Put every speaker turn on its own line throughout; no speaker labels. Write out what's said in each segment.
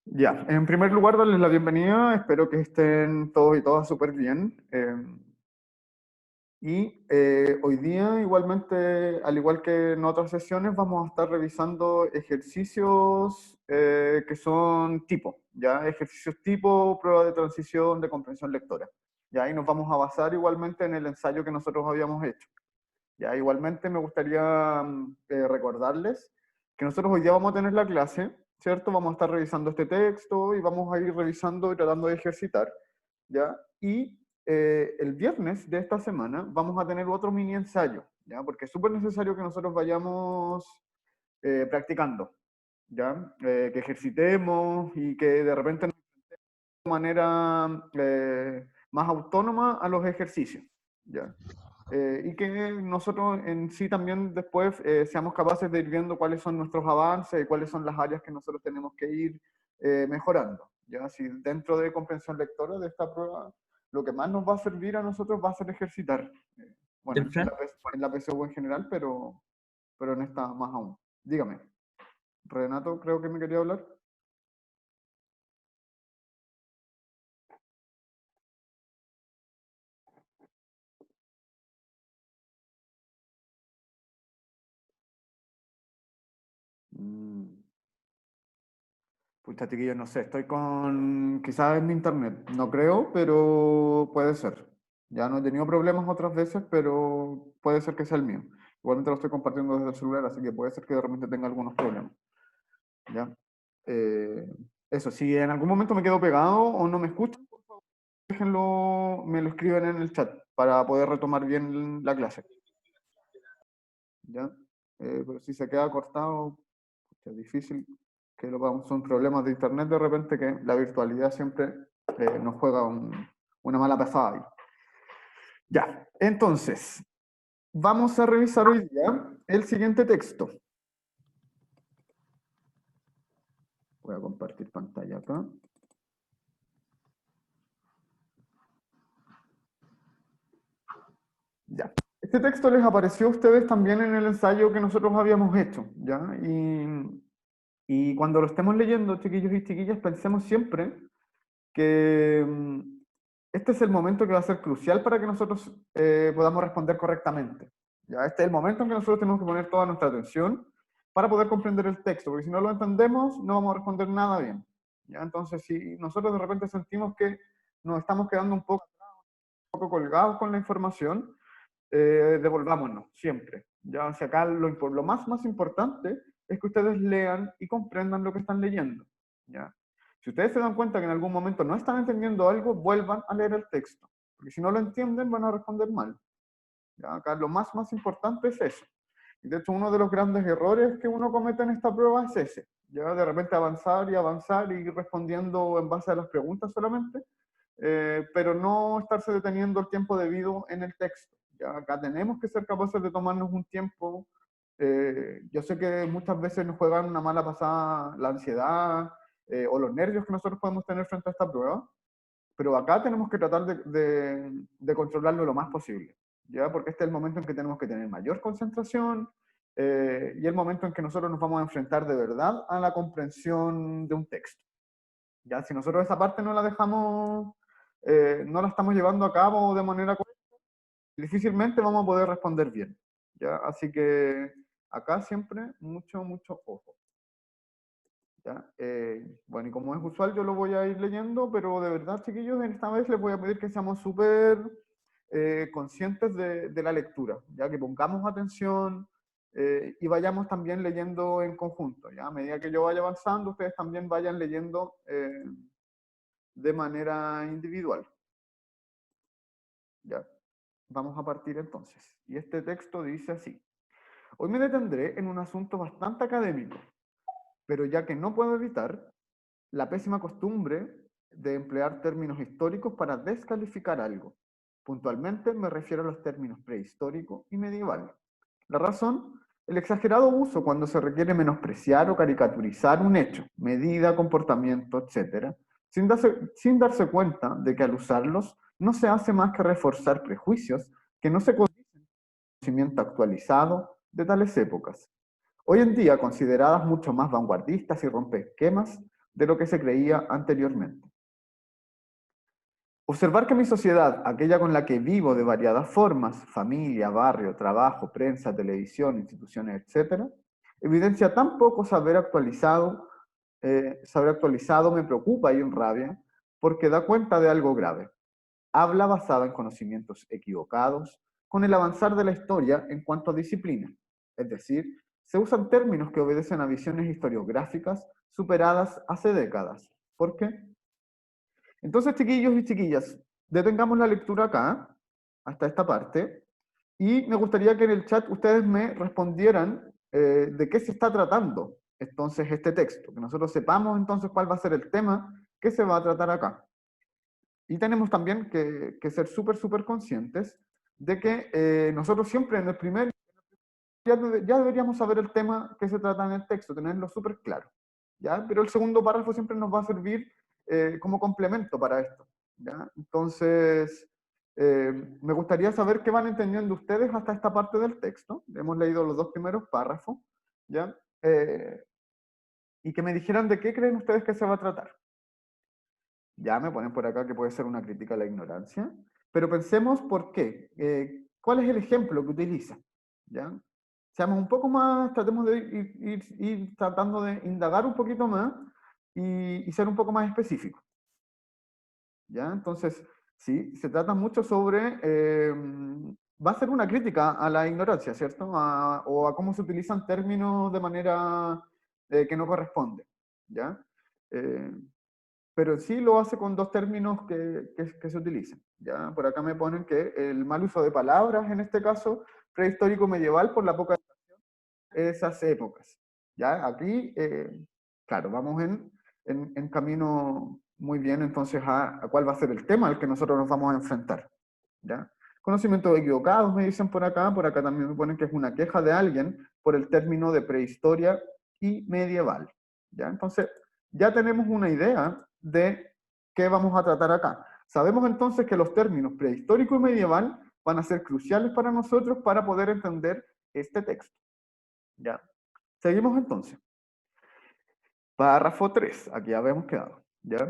Ya, en primer lugar, darles la bienvenida. Espero que estén todos y todas súper bien. Hoy día, igualmente, al igual que en otras sesiones, vamos a estar revisando ejercicios que son tipo, ¿ya? Ejercicios tipo, prueba de transición de comprensión lectora. ¿Ya? Y nos vamos a basar igualmente en el ensayo que nosotros habíamos hecho. ¿Ya? Igualmente me gustaría recordarles que nosotros hoy día vamos a tener la clase, ¿cierto? Vamos a estar revisando este texto y vamos a ir revisando y tratando de ejercitar, ¿ya? Y el viernes de esta semana vamos a tener otro mini ensayo, ¿ya? Porque es súper necesario que nosotros vayamos practicando, ¿ya? Que ejercitemos y que de repente nos de manera más autónoma a los ejercicios, ¿ya? Y que nosotros en sí también después seamos capaces de ir viendo cuáles son nuestros avances y cuáles son las áreas que nosotros tenemos que ir mejorando. ¿Ya? Si dentro de comprensión lectora de esta prueba, lo que más nos va a servir a nosotros va a ser ejercitar. Bueno,
Don Fran,
en la PSU en general, pero en esta más aún. Dígame, Renato, creo que me quería hablar. Mm. Pucha, chiquillos, no sé, estoy con quizás en mi internet, no creo, pero puede ser. Ya no he tenido problemas otras veces, pero puede ser que sea el mío. Igualmente lo estoy compartiendo desde el celular, así que puede ser que de repente tenga algunos problemas. ¿Ya? Eh, Eso, si en algún momento me quedo pegado o no me escuchan, déjenlo, me lo escriben en el chat para poder retomar bien la clase. ¿Ya? Pero si se queda cortado, es difícil que lo podamos. Son problemas de internet de repente que la virtualidad siempre nos juega una mala pasada ahí. Ya, entonces, vamos a revisar hoy día el siguiente texto. Voy a compartir pantalla acá. Ya. Este texto les apareció a ustedes también en el ensayo que nosotros habíamos hecho, ¿ya? Y cuando lo estemos leyendo, chiquillos y chiquillas, pensemos siempre que este es el momento que va a ser crucial para que nosotros podamos responder correctamente. ¿Ya? Este es el momento en que nosotros tenemos que poner toda nuestra atención para poder comprender el texto, porque si no lo entendemos, no vamos a responder nada bien. ¿Ya? Entonces, si nosotros de repente sentimos que nos estamos quedando un poco colgados con la información, devolvámonos siempre. Ya, o sea, acá lo más importante es que ustedes lean y comprendan lo que están leyendo. ¿Ya? Si ustedes se dan cuenta que en algún momento no están entendiendo algo, vuelvan a leer el texto. Porque si no lo entienden, van a responder mal. ¿Ya? Acá lo más importante es eso. Y de hecho, uno de los grandes errores que uno comete en esta prueba es ese. Ya de repente avanzar y ir respondiendo en base a las preguntas solamente, pero no estarse deteniendo el tiempo debido en el texto. Ya acá tenemos que ser capaces de tomarnos un tiempo. Yo sé que muchas veces nos juegan una mala pasada la ansiedad o los nervios que nosotros podemos tener frente a esta prueba, pero acá tenemos que tratar de controlarlo lo más posible, ¿ya? Porque este es el momento en que tenemos que tener mayor concentración y el momento en que nosotros nos vamos a enfrentar de verdad a la comprensión de un texto. ¿Ya? Si nosotros esa parte no la dejamos, no la estamos llevando a cabo de manera correcta, difícilmente vamos a poder responder bien. ¿Ya? Así que acá siempre mucho ojo. ¿Ya? Bueno, y como es usual, yo lo voy a ir leyendo, pero de verdad, chiquillos, en esta vez les voy a pedir que seamos súper conscientes de la lectura, ya que pongamos atención y vayamos también leyendo en conjunto. ¿Ya? A medida que yo vaya avanzando, ustedes también vayan leyendo de manera individual. Ya, vamos a partir entonces. Y este texto dice así. Hoy me detendré en un asunto bastante académico, pero ya que no puedo evitar la pésima costumbre de emplear términos históricos para descalificar algo. Puntualmente me refiero a los términos prehistórico y medieval. La razón, el exagerado uso cuando se requiere menospreciar o caricaturizar un hecho, medida, comportamiento, etc., sin darse cuenta de que al usarlos no se hace más que reforzar prejuicios que no se conocen con el conocimiento actualizado de tales épocas. Hoy en día, consideradas mucho más vanguardistas y rompeesquemas, de lo que se creía anteriormente. Observar que mi sociedad, aquella con la que vivo de variadas formas, familia, barrio, trabajo, prensa, televisión, instituciones, etc., evidencia tan poco saber actualizado me preocupa y enrabia, porque da cuenta de algo grave. Habla basada en conocimientos equivocados, con el avanzar de la historia en cuanto a disciplina. Es decir, se usan términos que obedecen a visiones historiográficas superadas hace décadas. ¿Por qué? Entonces, chiquillos y chiquillas, detengamos la lectura acá, hasta esta parte, y me gustaría que en el chat ustedes me respondieran de qué se está tratando entonces este texto, que nosotros sepamos entonces cuál va a ser el tema que se va a tratar acá. Y tenemos también que ser súper conscientes de que nosotros siempre en el primer, ya deberíamos saber el tema que se trata en el texto, tenerlo súper claro, ¿ya? Pero el segundo párrafo siempre nos va a servir como complemento para esto, ¿ya? Entonces, me gustaría saber qué van entendiendo ustedes hasta esta parte del texto. Hemos leído los dos primeros párrafos, ¿ya? Y que me dijeran de qué creen ustedes que se va a tratar. Ya me ponen por acá que puede ser una crítica a la ignorancia, pero pensemos por qué. ¿Cuál es el ejemplo que utiliza? ¿Ya? Seamos un poco más, tratemos de ir tratando de indagar un poquito más y ser un poco más específicos. ¿Ya? Entonces, sí, se trata mucho sobre, va a ser una crítica a la ignorancia, ¿cierto? O a cómo se utilizan términos de manera que no corresponde, ¿ya? Eh, pero sí lo hace con dos términos que se utilizan. ¿Ya? Por acá me ponen que el mal uso de palabras, en este caso, prehistórico medieval, por la poca de esas épocas. ¿Ya? Aquí, claro, vamos en camino muy bien entonces a cuál va a ser el tema al que nosotros nos vamos a enfrentar. ¿Ya? Conocimientos equivocados, me dicen por acá también me ponen que es una queja de alguien por el término de prehistoria y medieval. ¿Ya? Entonces, ya tenemos una idea de qué vamos a tratar acá. Sabemos entonces que los términos prehistórico y medieval van a ser cruciales para nosotros para poder entender este texto. ¿Ya? Seguimos entonces. Párrafo 3, aquí ya habíamos quedado. ¿Ya?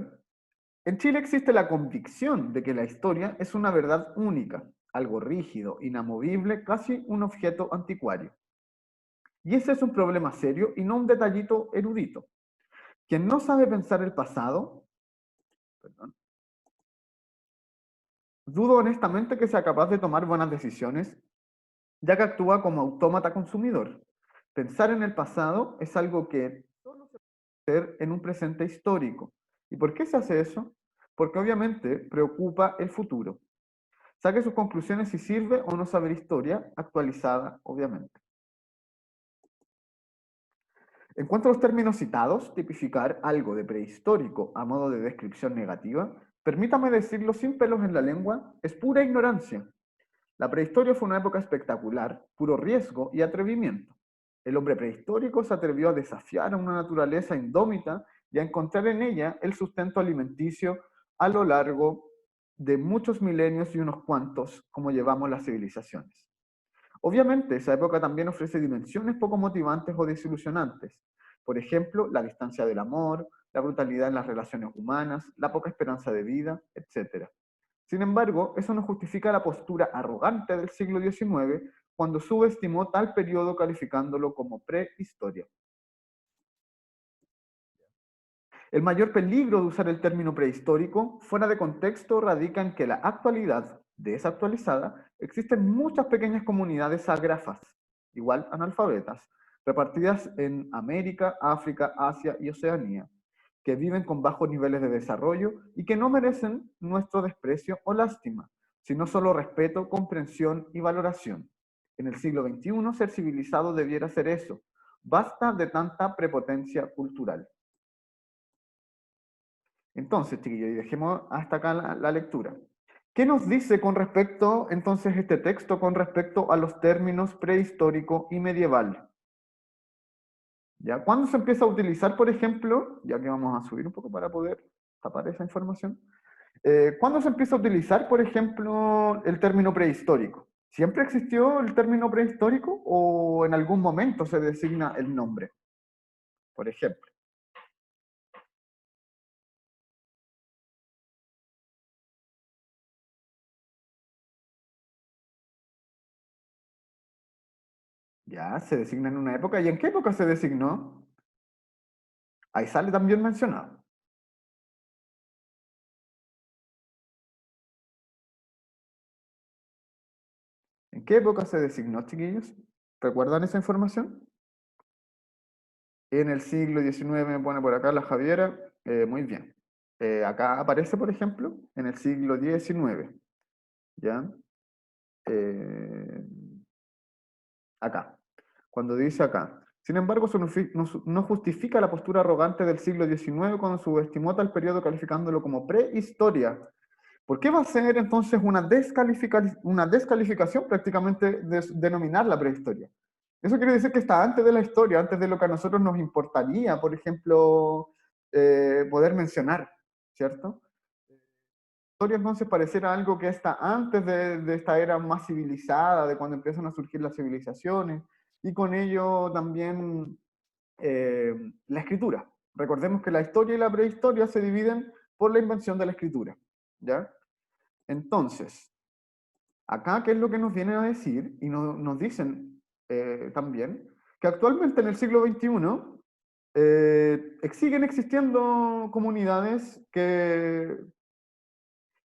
En Chile existe la convicción de que la historia es una verdad única, algo rígido, inamovible, casi un objeto anticuario. Y ese es un problema serio y no un detallito erudito. Quien no sabe pensar el pasado, perdón, dudo honestamente que sea capaz de tomar buenas decisiones, ya que actúa como autómata consumidor. Pensar en el pasado es algo que solo se puede hacer en un presente histórico. ¿Y por qué se hace eso? Porque obviamente preocupa el futuro. Saque sus conclusiones si sirve o no saber historia, actualizada, obviamente. En cuanto a los términos citados, tipificar algo de prehistórico a modo de descripción negativa, permítame decirlo sin pelos en la lengua, es pura ignorancia. La prehistoria fue una época espectacular, puro riesgo y atrevimiento. El hombre prehistórico se atrevió a desafiar a una naturaleza indómita y a encontrar en ella el sustento alimenticio a lo largo de muchos milenios y unos cuantos, como llevamos las civilizaciones. Obviamente, esa época también ofrece dimensiones poco motivantes o desilusionantes. Por ejemplo, la distancia del amor, la brutalidad en las relaciones humanas, la poca esperanza de vida, etc. Sin embargo, eso no justifica la postura arrogante del siglo XIX cuando subestimó tal periodo calificándolo como prehistoria. El mayor peligro de usar el término prehistórico fuera de contexto radica en que la actualidad, desactualizada, existen muchas pequeñas comunidades ágrafas, igual analfabetas, repartidas en América, África, Asia y Oceanía, que viven con bajos niveles de desarrollo y que no merecen nuestro desprecio o lástima, sino solo respeto, comprensión y valoración. En el siglo XXI, ser civilizado debiera ser eso. Basta de tanta prepotencia cultural. Entonces, chiquillos, y dejemos hasta acá la lectura. ¿Qué nos dice con respecto, entonces, este texto con respecto a los términos prehistórico y medieval? ¿Ya? ¿Cuándo se empieza a utilizar, por ejemplo, ya que vamos a subir un poco para poder tapar esa información? ¿Cuándo se empieza a utilizar, por ejemplo, el término prehistórico? ¿Siempre existió el término prehistórico o en algún momento se designa el nombre? Por ejemplo. Ya, se designa en una época. ¿Y en qué época se designó? Ahí sale también mencionado. ¿En qué época se designó, chiquillos? ¿Recuerdan esa información? En el siglo XIX me pone por acá la Javiera. Muy bien. Acá aparece, por ejemplo, en el siglo XIX. ¿Ya? Eh, acá. Cuando dice acá. Sin embargo, eso no justifica la postura arrogante del siglo XIX cuando subestimó tal periodo calificándolo como prehistoria. ¿Por qué va a ser entonces una descalificación prácticamente denominar la prehistoria? Eso quiere decir que está antes de la historia, antes de lo que a nosotros nos importaría, por ejemplo, poder mencionar, ¿cierto? La historia entonces pareciera algo que está antes de esta era más civilizada, de cuando empiezan a surgir las civilizaciones, y con ello también eh, la escritura. Recordemos que la historia y la prehistoria se dividen por la invención de la escritura, ¿ya? Entonces, acá, ¿qué es lo que nos vienen a decir? Y nos dicen también que actualmente en el siglo XXI siguen existiendo comunidades que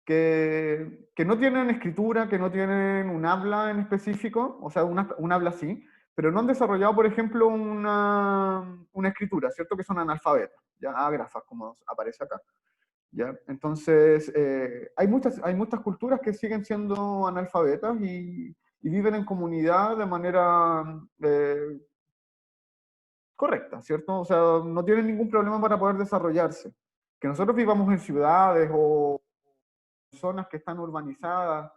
no tienen escritura, que no tienen un habla en específico, o sea, un habla sí, pero no han desarrollado, por ejemplo, una escritura, ¿cierto? Que son analfabetas, ya ágrafas, como aparece acá. ¿Ya? Entonces, hay muchas culturas que siguen siendo analfabetas y viven en comunidad de manera correcta, ¿cierto? O sea, no tienen ningún problema para poder desarrollarse. Que nosotros vivamos en ciudades o zonas que están urbanizadas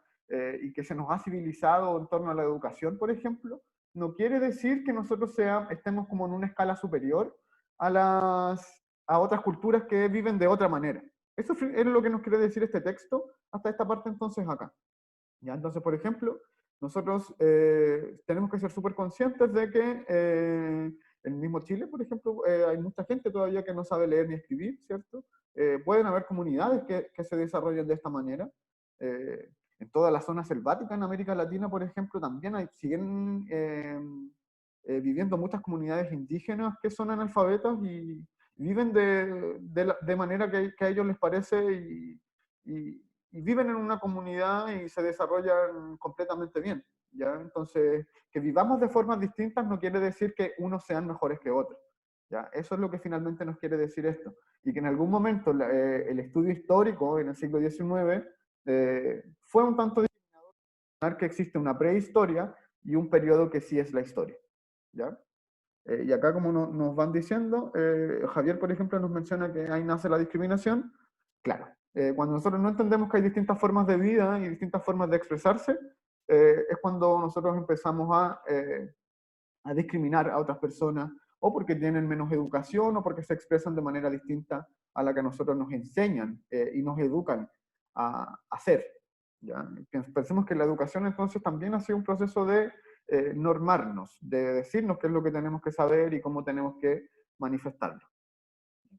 y que se nos ha civilizado en torno a la educación, por ejemplo, no quiere decir que nosotros estemos como en una escala superior a otras culturas que viven de otra manera. Eso es lo que nos quiere decir este texto hasta esta parte entonces acá. ¿Ya? Entonces, por ejemplo, nosotros tenemos que ser súper conscientes de que en el mismo Chile, por ejemplo, hay mucha gente todavía que no sabe leer ni escribir, ¿cierto? Pueden haber comunidades que se desarrollen de esta manera. En toda la zona selvática en América Latina, por ejemplo, también siguen viviendo muchas comunidades indígenas que son analfabetas y viven de manera que a ellos les parece y, y viven en una comunidad y se desarrollan completamente bien. ¿Ya? Entonces, que vivamos de formas distintas no quiere decir que unos sean mejores que otros. ¿Ya? Eso es lo que finalmente nos quiere decir esto. Y que en algún momento el estudio histórico en el siglo XIX fue un tanto discriminador que existe una prehistoria y un periodo que sí es la historia. ¿Ya? Y acá, como nos van diciendo, Javier, por ejemplo, nos menciona que ahí nace la discriminación. Claro, cuando nosotros no entendemos que hay distintas formas de vida y distintas formas de expresarse, es cuando nosotros empezamos a discriminar a otras personas, o porque tienen menos educación, o porque se expresan de manera distinta a la que a nosotros nos enseñan y nos educan a hacer. ¿Ya? Pensemos que la educación entonces también ha sido un proceso de normarnos, de decirnos qué es lo que tenemos que saber y cómo tenemos que manifestarlo.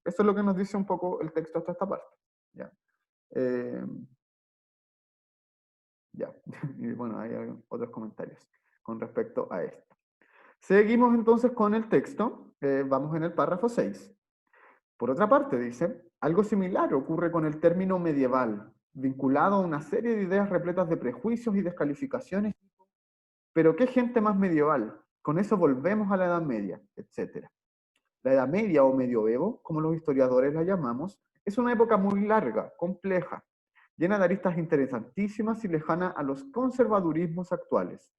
Eso es lo que nos dice un poco el texto hasta esta parte. ¿Ya? Eh, ya. Y bueno, hay otros comentarios con respecto a esto. Seguimos entonces con el texto, vamos en el párrafo 6. Por otra parte, dice, algo similar ocurre con el término medieval, vinculado a una serie de ideas repletas de prejuicios y descalificaciones. Pero ¿qué gente más medieval? Con eso volvemos a la Edad Media, etc. La Edad Media o Medioevo, como los historiadores la llamamos, es una época muy larga, compleja, llena de aristas interesantísimas y lejana a los conservadurismos actuales.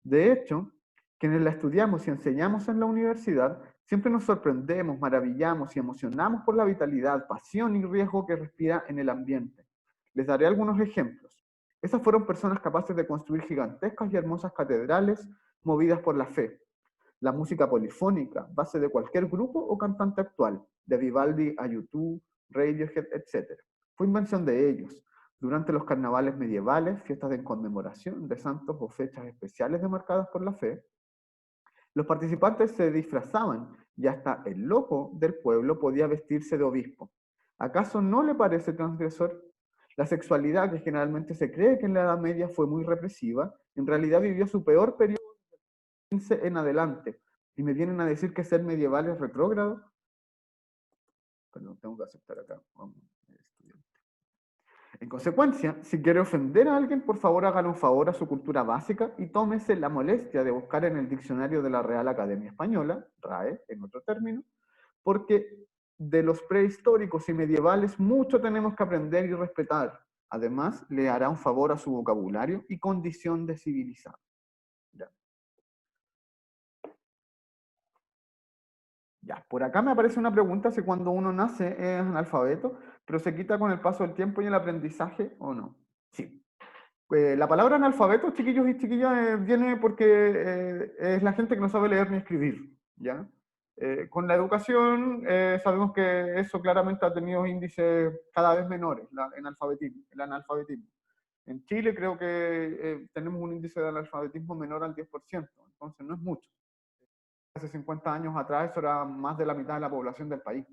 De hecho, quienes la estudiamos y enseñamos en la universidad, siempre nos sorprendemos, maravillamos y emocionamos por la vitalidad, pasión y riesgo que respira en el ambiente. Les daré algunos ejemplos. Esas fueron personas capaces de construir gigantescas y hermosas catedrales movidas por la fe. La música polifónica, base de cualquier grupo o cantante actual, de Vivaldi a U2, Radiohead, etc. Fue invención de ellos. Durante los carnavales medievales, fiestas de conmemoración de santos o fechas especiales demarcadas por la fe, los participantes se disfrazaban y hasta el loco del pueblo podía vestirse de obispo. ¿Acaso no le parece transgresor? La sexualidad, que generalmente se cree que en la Edad Media fue muy represiva, en realidad vivió su peor periodo 15 en adelante, y me vienen a decir que ser medieval es retrógrado. Perdón, tengo que aceptar acá. Vamos, estudiante. En consecuencia, si quiere ofender a alguien, por favor hágale un favor a su cultura básica y tómese la molestia de buscar en el diccionario de la Real Academia Española, RAE, en otro término, porque de los prehistóricos y medievales mucho tenemos que aprender y respetar. Además, le hará un favor a su vocabulario y condición de civilizado. Ya. Ya, por acá me aparece una pregunta si cuando uno nace es analfabeto, pero se quita con el paso del tiempo y el aprendizaje o no. Sí. La palabra analfabeto, chiquillos y chiquillas, viene porque es la gente que no sabe leer ni escribir, ¿ya? Con la educación sabemos que eso claramente ha tenido índices cada vez menores, en alfabetismo, el analfabetismo. En Chile creo que tenemos un índice de analfabetismo menor al 10%, entonces no es mucho. Hace 50 años atrás eso era más de la mitad de la población del país.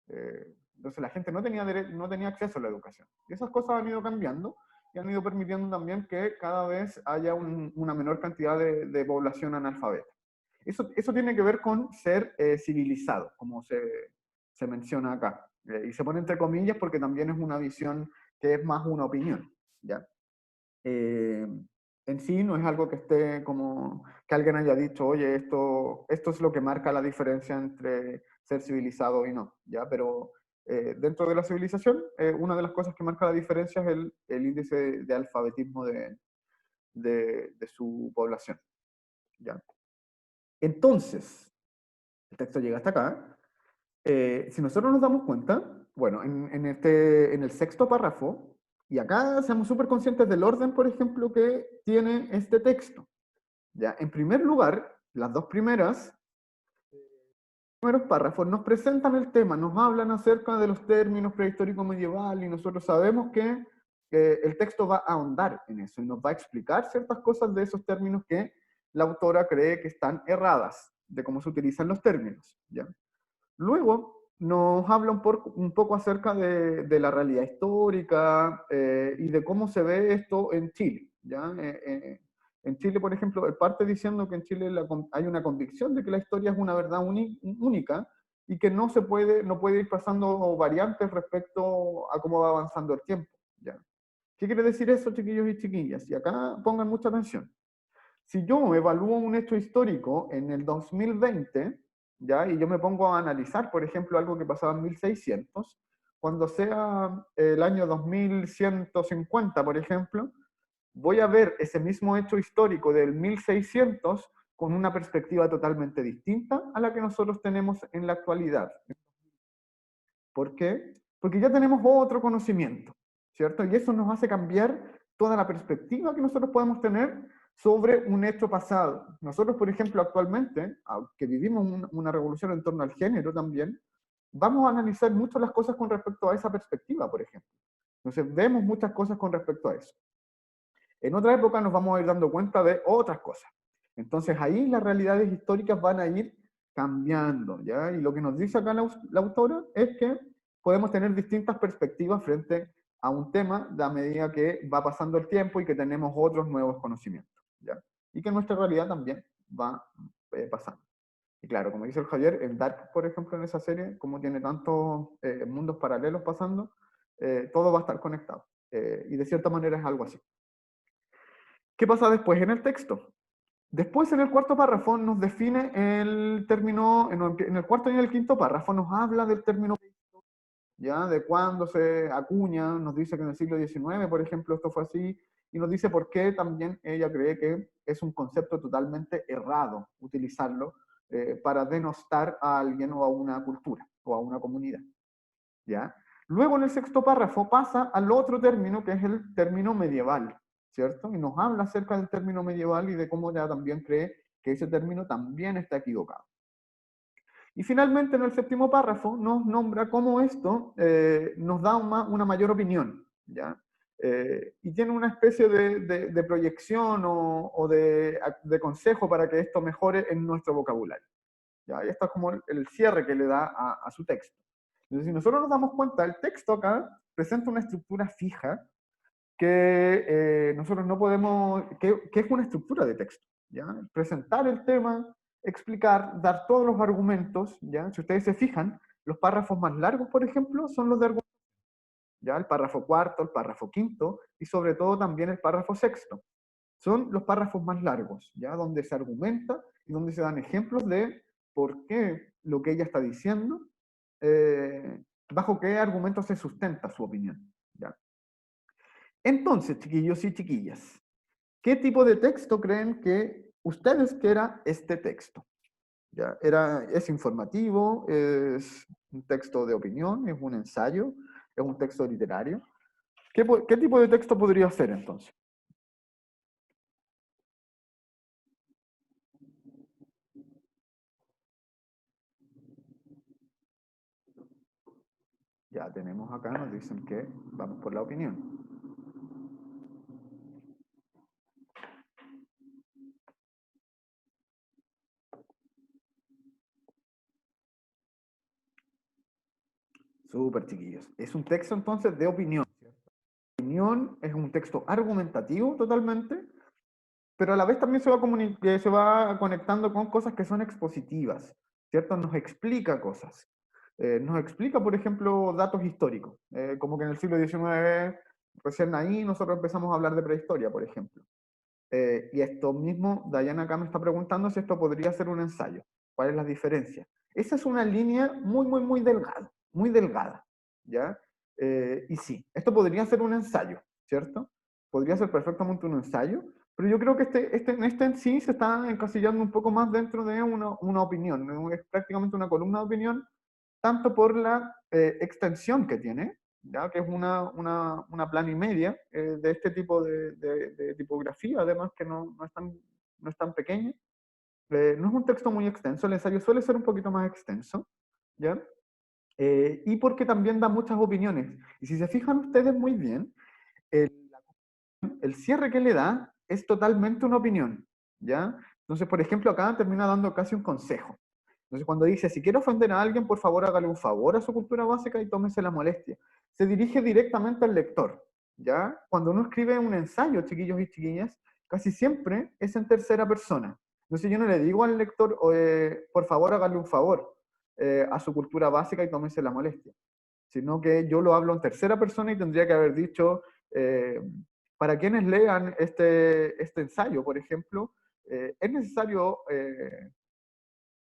Entonces la gente no tenía acceso a la educación. Y esas cosas han ido cambiando y han ido permitiendo también que cada vez haya una menor cantidad de población analfabeta. Eso tiene que ver con ser civilizado, como se menciona acá. Y se pone entre comillas porque también es una visión que es más una opinión. ¿Ya? Eh, en sí no es algo que esté como que alguien haya dicho, oye, esto es lo que marca la diferencia entre ser civilizado y no, ¿ya? Pero dentro de la civilización, una de las cosas que marca la diferencia es el índice de alfabetismo de su población, ¿ya? Entonces, el texto llega hasta acá. Si nosotros nos damos cuenta, bueno, en el sexto párrafo, y acá seamos súper conscientes del orden, por ejemplo, que tiene este texto. ¿Ya? En primer lugar, las dos primeros párrafos nos presentan el tema, nos hablan acerca de los términos prehistórico medieval y nosotros sabemos que el texto va a ahondar en eso y nos va a explicar ciertas cosas de esos términos que la autora cree que están erradas de cómo se utilizan los términos. ¿Ya? Luego nos habla un poco acerca de la realidad histórica y de cómo se ve esto en Chile. ¿Ya? En Chile, por ejemplo, parte diciendo que en Chile hay una convicción de que la historia es una verdad única y que no puede ir pasando variantes respecto a cómo va avanzando el tiempo. ¿Ya? ¿Qué quiere decir eso, chiquillos y chiquillas? Y acá pongan mucha atención. Si yo evalúo un hecho histórico en el 2020, ¿ya? Y yo me pongo a analizar, por ejemplo, algo que pasaba en 1600, cuando sea el año 2150, por ejemplo, voy a ver ese mismo hecho histórico del 1600 con una perspectiva totalmente distinta a la que nosotros tenemos en la actualidad. ¿Por qué? Porque ya tenemos otro conocimiento, ¿cierto? Y eso nos hace cambiar toda la perspectiva que nosotros podemos tener sobre un hecho pasado. Nosotros, por ejemplo, actualmente, aunque vivimos una revolución en torno al género también, vamos a analizar mucho las cosas con respecto a esa perspectiva, por ejemplo. Entonces, vemos muchas cosas con respecto a eso. En otra época nos vamos a ir dando cuenta de otras cosas. Entonces, ahí las realidades históricas van a ir cambiando, ¿ya? Y lo que nos dice acá la autora es que podemos tener distintas perspectivas frente a un tema a medida que va pasando el tiempo y que tenemos otros nuevos conocimientos, ¿ya? Y que nuestra realidad también va pasando. Y claro, como dice el Javier, en Dark, por ejemplo, en esa serie, como tiene tantos mundos paralelos pasando, todo va a estar conectado. Y de cierta manera es algo así. ¿Qué pasa después en el texto? Después, en el cuarto párrafo, nos define el término, en el cuarto y en el quinto párrafo, nos habla del término, ¿ya? De cuándo se acuña, nos dice que en el siglo XIX, por ejemplo, esto fue así, y nos dice por qué también ella cree que es un concepto totalmente errado utilizarlo para denostar a alguien o a una cultura o a una comunidad, ¿ya? Luego, en el sexto párrafo, pasa al otro término, que es el término medieval, ¿cierto? Y nos habla acerca del término medieval y de cómo ella también cree que ese término también está equivocado. Y finalmente, en el séptimo párrafo, nos nombra cómo esto nos da una mayor opinión, ¿ya? Y tiene una especie de proyección o de consejo para que esto mejore en nuestro vocabulario, ¿ya? Y esto es como el cierre que le da a su texto. Entonces, si nosotros nos damos cuenta, el texto acá presenta una estructura fija que nosotros no podemos, que es una estructura de texto, ¿ya? Presentar el tema, explicar, dar todos los argumentos, ¿ya? Si ustedes se fijan, los párrafos más largos, por ejemplo, son los de argumentos, ¿ya? El párrafo cuarto, el párrafo quinto y sobre todo también el párrafo sexto. Son los párrafos más largos, ¿ya? Donde se argumenta y donde se dan ejemplos de por qué lo que ella está diciendo, bajo qué argumentos se sustenta su opinión, ¿ya? Entonces, chiquillos y chiquillas, ¿qué tipo de texto creen que ustedes que era este texto? ¿Ya? ¿Es informativo? ¿Es un texto de opinión? ¿Es un ensayo? ¿Es un texto literario? ¿Qué tipo de texto podría ser entonces? Ya tenemos acá, nos dicen que vamos por la opinión. Súper, chiquillos. Es un texto entonces de opinión. Opinión es un texto argumentativo totalmente, pero a la vez también se va conectando con cosas que son expositivas, ¿cierto? Nos explica cosas. Nos explica, por ejemplo, datos históricos, como que en el siglo XIX, recién ahí nosotros empezamos a hablar de prehistoria, por ejemplo. Y esto mismo, Diana acá me está preguntando si esto podría ser un ensayo. ¿Cuál es la diferencia? Esa es una línea muy delgada, ¿ya? Y sí, esto podría ser un ensayo, ¿cierto? Podría ser perfectamente un ensayo, pero yo creo que este en sí se está encasillando un poco más dentro de una opinión, ¿no? Es prácticamente una columna de opinión, tanto por la extensión que tiene, ¿ya? Que es una plana y media de este tipo de tipografía, además que no es tan pequeña. No es un texto muy extenso, el ensayo suele ser un poquito más extenso, ¿ya? Y porque también da muchas opiniones. Y si se fijan ustedes muy bien, el, el cierre que le da es totalmente una opinión, ¿ya? Entonces, por ejemplo, acá termina dando casi un consejo. Entonces, cuando dice, si quiere ofender a alguien, por favor hágale un favor a su cultura básica y tómese la molestia. Se dirige directamente al lector, ¿ya? Cuando uno escribe un ensayo, chiquillos y chiquillas, casi siempre es en tercera persona. Entonces yo no le digo al lector, por favor hágale un favor a su cultura básica y tómese la molestia, sino que yo lo hablo en tercera persona y tendría que haber dicho, para quienes lean este ensayo, por ejemplo, es necesario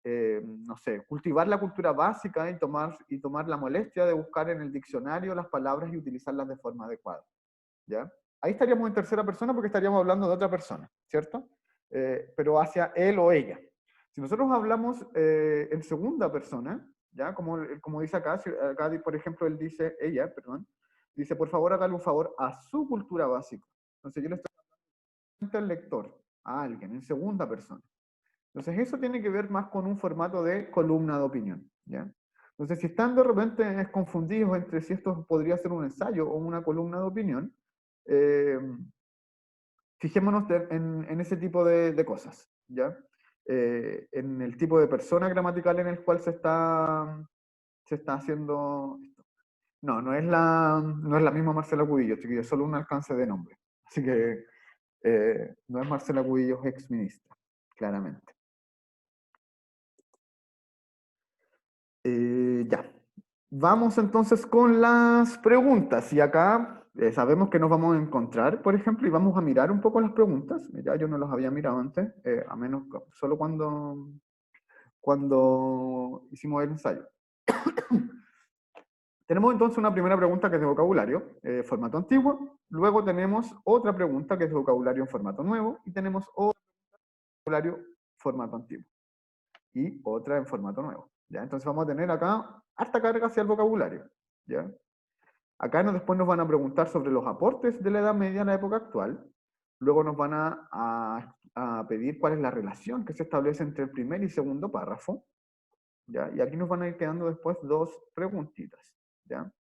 no sé, cultivar la cultura básica y tomar la molestia de buscar en el diccionario las palabras y utilizarlas de forma adecuada, ¿ya? Ahí estaríamos en tercera persona porque estaríamos hablando de otra persona, ¿cierto? Pero hacia él o ella. Si nosotros hablamos en segunda persona, ¿ya? Como dice acá, acá, por ejemplo, él dice, ella, perdón, dice, por favor, hágale un favor a su cultura básica. Entonces yo le estoy hablando al lector, a alguien, en segunda persona. Entonces eso tiene que ver más con un formato de columna de opinión, ¿ya? Entonces si están de repente confundidos entre si esto podría ser un ensayo o una columna de opinión, eh, fijémonos en ese tipo de cosas, ¿ya? En el tipo de persona gramatical en el cual se está haciendo esto. No, no es la misma Marcela Cubillos, chiquillos, solo un alcance de nombre. Así que no es Marcela Cubillos ex ministra, claramente. Ya. Vamos entonces con las preguntas. Y acá sabemos que nos vamos a encontrar, por ejemplo, y vamos a mirar un poco las preguntas. Ya yo no las había mirado antes, a menos solo cuando hicimos el ensayo. Tenemos entonces una primera pregunta que es de vocabulario, formato antiguo. Luego tenemos otra pregunta que es de vocabulario en formato nuevo. Y tenemos otro vocabulario formato antiguo. Y otra en formato nuevo. ¿Ya? Entonces vamos a tener acá harta carga hacia el vocabulario. ¿Ya? Acá después nos van a preguntar sobre los aportes de la Edad Media en la época actual. Luego nos van a pedir cuál es la relación que se establece entre el primer y segundo párrafo. ¿Ya? Y aquí nos van a ir quedando después dos preguntitas. ¿Ya?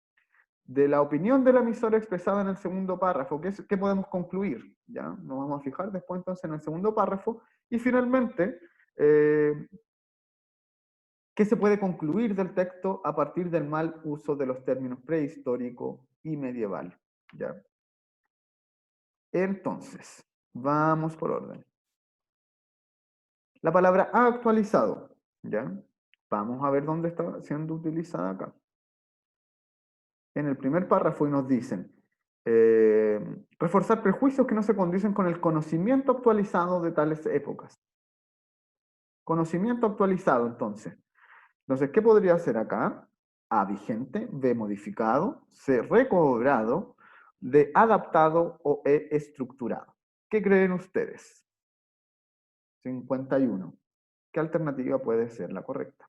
De la opinión de la emisora expresada en el segundo párrafo, ¿qué podemos concluir? ¿Ya? Nos vamos a fijar después entonces en el segundo párrafo. Y finalmente, ¿qué se puede concluir del texto a partir del mal uso de los términos prehistórico y medieval? ¿Ya? Entonces, vamos por orden. La palabra ha actualizado, ¿ya? Vamos a ver dónde está siendo utilizada acá. En el primer párrafo y nos dicen, reforzar prejuicios que no se condicen con el conocimiento actualizado de tales épocas. Conocimiento actualizado, entonces. Entonces, ¿qué podría ser acá? A vigente, B modificado, C recobrado, D adaptado o E estructurado. ¿Qué creen ustedes? 51. ¿Qué alternativa puede ser la correcta?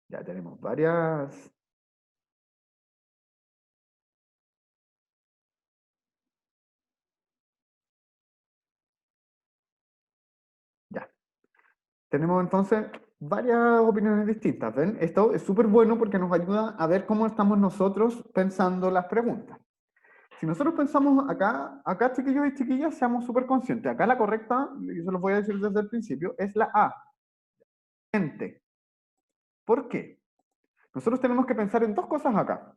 Ya tenemos varias. Ya. Tenemos entonces varias opiniones distintas. ¿Ven? Esto es súper bueno porque nos ayuda a ver cómo estamos nosotros pensando las preguntas. Si nosotros pensamos acá chiquillos y chiquillas, seamos súper conscientes. Acá la correcta, y se los voy a decir desde el principio, es la A. Gente. ¿Por qué? Nosotros tenemos que pensar en dos cosas acá.